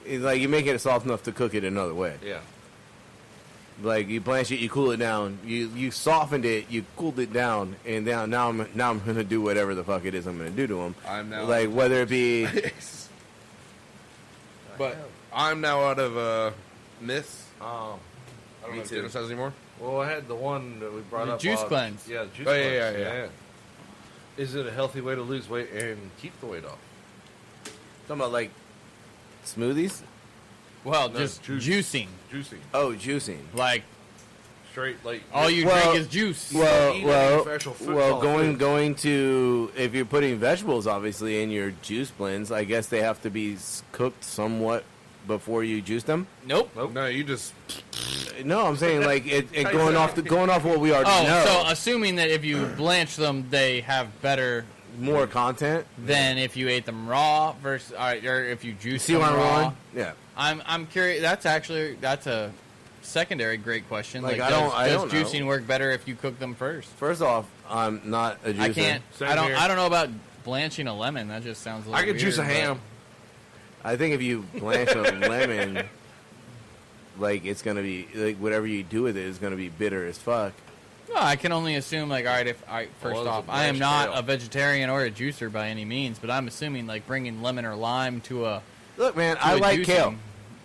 is like you make it soft enough to cook it another way. Yeah. Like you blanch it, you cool it down. You softened it, you cooled it down, and now I'm gonna do whatever the fuck it is I'm gonna do to them. I'm now Like whether it be but I'm now out of myths. Um, I don't Me know if too. Dennis has any more. well, I had the one that we brought The up. juice cleanse. Yeah, the juice Oh, yeah, cleanse. yeah. Is it a healthy way to lose weight and keep the weight off? talking about like smoothies. Well, No, just juice. juicing. Juicing. Oh, juicing. Like Straight, like... all you Well- drink is juice. Well, eat well, any actual food, well. it's all Going food. to if you're putting vegetables obviously in your juice blends, I guess they have to be cooked somewhat before you juice them? Nope. No, you just No, I'm saying like it going off what we already Oh, know. so assuming that if you blanch them, they have better More content. than if you ate them raw versus, or if you juice See them what I'm raw. going? Yeah. I'm curious. That's a secondary great question. Like, Like, I does don't know. juicing work better if you cook them first? First off, I'm not a juicer. I can't. Same I don't. here. I don't know about blanching a lemon. That just sounds a little I could weird, juice a but- ham. I think if you blanch a lemon, like it's gonna be like whatever you do with it is gonna be bitter as fuck. Well, I can only assume, like, all right, first it's a off, I am blanched not kale. a vegetarian or a juicer by any means, but I'm assuming, like, bringing lemon or lime to a Look, man, to I a like juicing- kale.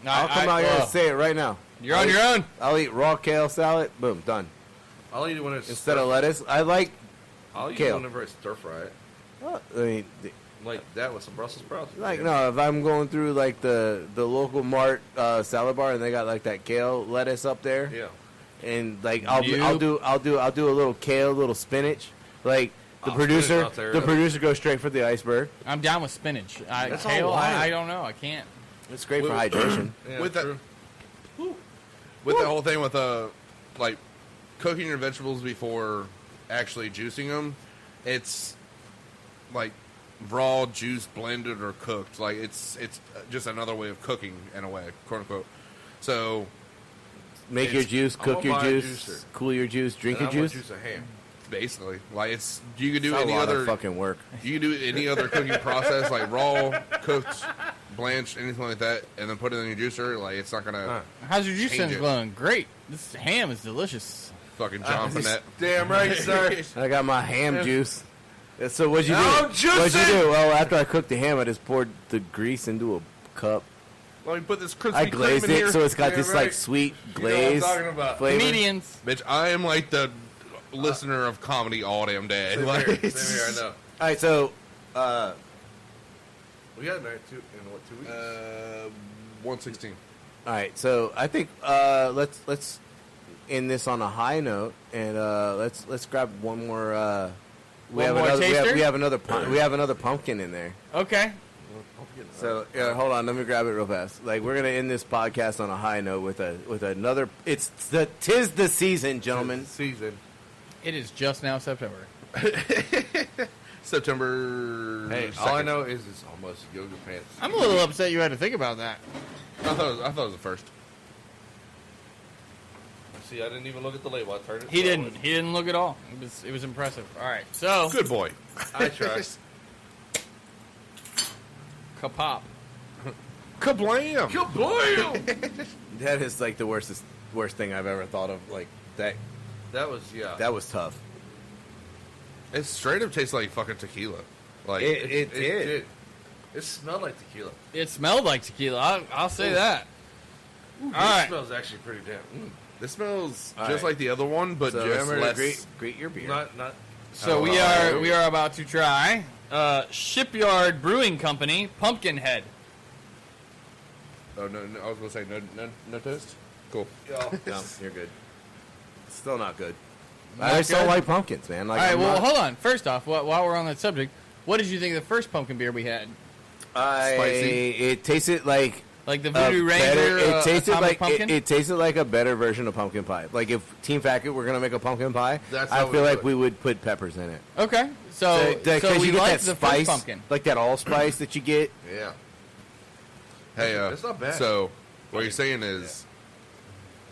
I'll come out here and say it right now. You're on your own. I'll eat raw kale salad. Boom, done. I'll eat it when it's Instead of lettuce, I like. I'll eat kale. it whenever I stir fry it, I mean, like that with some Brussels sprouts. like no, if I'm going through like the local mart salad bar and they got like that kale lettuce up there, Yeah. and like I'll Nope. do a little kale, little spinach. Like the Oh, producer, spinach out there. the producer goes straight for the iceberg. I'm down with spinach. That's all Kale, wild. I don't know. I can't. It's great for Well, hydration. Yeah, with that true. with that whole thing with like cooking your vegetables before actually juicing them, it's like raw, juice, blended, or cooked. Like it's just another way of cooking in a way, quote unquote. So Make your It's- juice, I'm cook gonna your buy a juice, juicer. cool your juice, drink And your I'm gonna juice. juice a ham. basically, like it's you can do It's a any lot other of fucking work. you can do any other cooking process like raw, cooked, blanched, anything like that, and then put it in your juicer. Like it's not gonna How's your juice Change sense it. going? Great. This ham is delicious. fucking John Finette. Damn right, sir. I got my ham juice. Yeah, so what'd you do? Now I'm What'd you juicing! do? Well, after I cooked the ham, I just poured the grease into a cup. Let me put this crispy I cream glazed in it here. so it's got Yeah, this right. like sweet You know what I'm glaze talking about. flavor. Comedians. Bitch, I am like the listener of comedy all damn day. Same Like, here, same here, I know. All right, so We got married in what, 2 weeks? 116. all right, so I think let's end this on a high note, and let's grab one more. We One have more another. taster? We have another. We have another pumpkin in there. Okay. So hold on, let me grab it real fast. Like we're gonna end this podcast on a high note with another. Tis the season, gentlemen. Season. It is just now September. September. Hey, 2nd. all I know is it's almost yoga pants. I'm a little upset you had to think about that. I thought it was the first. See, I didn't even look at the label. I turned it. He forward. didn't. He didn't look at all. It was impressive. All right. So, Good boy. I tried. kapop. Kablam! Kablam! That is like the worst thing I've ever thought of. Like that. That was, yeah. That was tough. It straight up tastes like fucking tequila. Like It did. did. It smelled like tequila. It smelled like tequila. I'll say Ooh. that. Ooh, All this right. smells actually pretty damn. this smells All just right. like the other one, but So just remember to less. greet your beer. Not. So we are about to try Shipyard Brewing Company Pumpkinhead. Oh no, I was gonna say no toast. Cool. No, you're good. Still not good. Not I just don't good? like pumpkins, man. Like, All right. I'm Well, not- hold on. First off, while we're on that subject, what did you think of the first pumpkin beer we had? Spicy. It tasted like Like the a Voodoo better- Ranger It tasted Atomic like Pumpkin? it tasted like a better version of pumpkin pie. Like if Team Fat Kid were gonna make a pumpkin pie, That's I how feel we like would. we would put peppers in it. Okay. So we you get liked that the spice, first pumpkin. like that allspice that you get. Yeah. Hey, That's not bad. So what you're saying is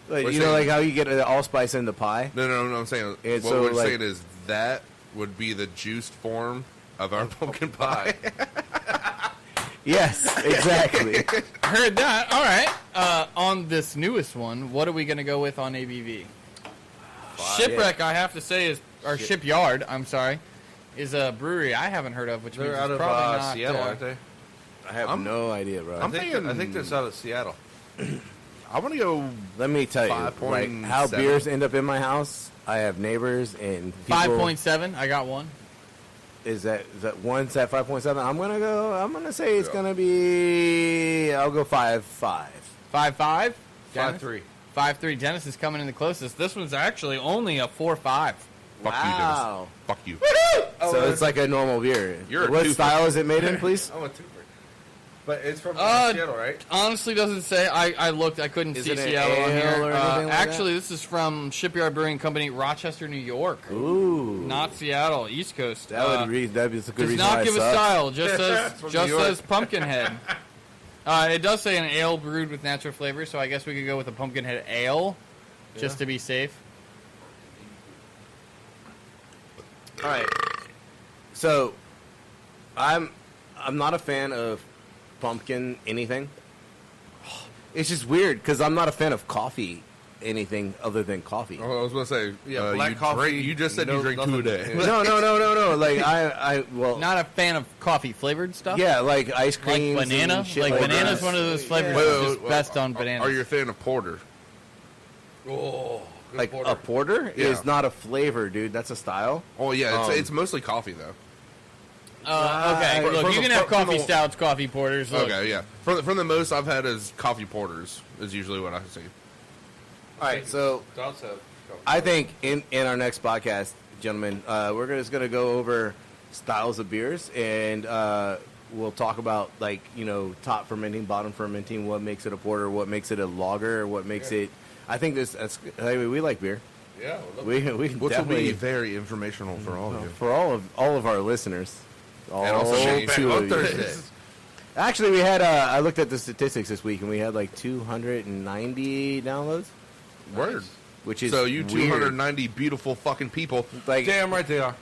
Like, We're you know, saying- like how you get the allspice in the pie. no. I'm saying And what so, we're like- saying is that would be the juiced form of our pumpkin pie. Yes, exactly. Heard that. All right. On this newest one, what are we going to go with on ABV? Shipwreck, I have to say, or Shipyard, I'm sorry, is a brewery I haven't heard of, which They're means out it's of probably not. Seattle, aren't they? I have I'm- no idea, bro. I'm thinking- I think that's out of Seattle. I want to go. Let me tell you, like 5.7. how beers end up in my house. I have neighbors and people. 5.7. I got one. Is that one's at 5.7? I'm gonna say it's gonna be. I'll go 5.5. 5.5. 5.3. 5.3. Dennis is coming in the closest. This one's actually only a 4.5. Fuck Wow. you, Dennis. Fuck you. So it's like a normal beer. You're a What twofer. style is it made in, please? I'm a twofer. But it's from Seattle, right? Honestly, doesn't say. I looked. I couldn't Is see it an Seattle on ale here. or anything like Actually, this is from Shipyard Brewing Company, Rochester, New York. Ooh. Not Seattle, East Coast. That'd be a good Does reason not why it give a sucks. style. Just says From just New York. says Pumpkinhead. It does say an ale brewed with natural flavors, so I guess we could go with a Pumpkinhead ale, just to be safe. All right. So, I'm not a fan of pumpkin anything. It's just weird because I'm not a fan of coffee anything other than coffee. Oh, I was going to say, Yeah, black coffee. You just said you drink 2 a day. No. Like well, Not a fan of coffee flavored stuff. yeah, like ice like cream, banana. Like banana's one of those flavors that's just best on bananas. Are you a fan of porter? Oh, good Like porter. a porter Yeah. is not a flavor, dude. That's a style. Oh, yeah, it's mostly coffee, though. Okay, from look, you can have coffee the- stouts, coffee porters. Look. Okay, yeah. From the most I've had is coffee porters is usually what I see. All right, so Stouts have- I think in our next podcast, gentlemen, we're just gonna go over styles of beers, and we'll talk about top fermenting, bottom fermenting, what makes it a porter, what makes it a lager, what makes it. I think we like beer. Yeah. We Which will definitely be very informational for all of you. for all of our listeners. And also All back two on of you. Thursday. Actually, we had I looked at the statistics this week, and we had like 290 downloads, Word. which is So you weird. 290 beautiful fucking people. Like, Damn right they are.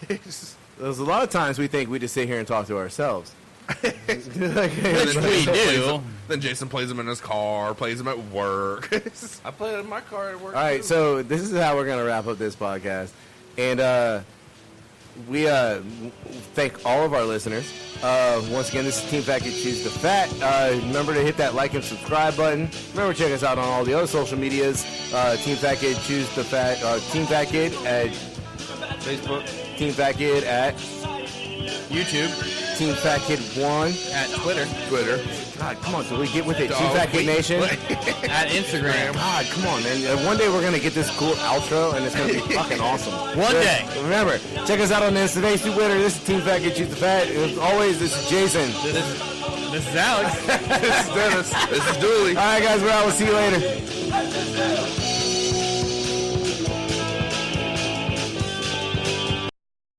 there's a lot of times we think we just sit here and talk to ourselves. Which we do. Then Jason plays them in his car, plays them at work. I play it in my car at work. All right, too. so this is how we're going to wrap up this podcast. And we thank all of our listeners. Once again, this is Team Fat Kid Choose the Fat. Remember to hit that like and subscribe button. Remember to check us out on all the other social medias. Team Fat Kid Choose the Fat. Team Fat Kid at Facebook. Team Fat Kid at YouTube, Team Fat Kid 1. at Twitter, God, come on, so we get with it. Team Oh, Fat Kid wait. Nation. at Instagram. God, come on, man. One day we're going to get this cool outro, and it's going to be fucking awesome. One day. Remember, check us out on this. Today's Twitter. This is Team Fat Kid Choose the Fat. As always, this is Jason. This is Alex. This is Dennis. This is Dooley. All right, guys, we're out. We'll see you later.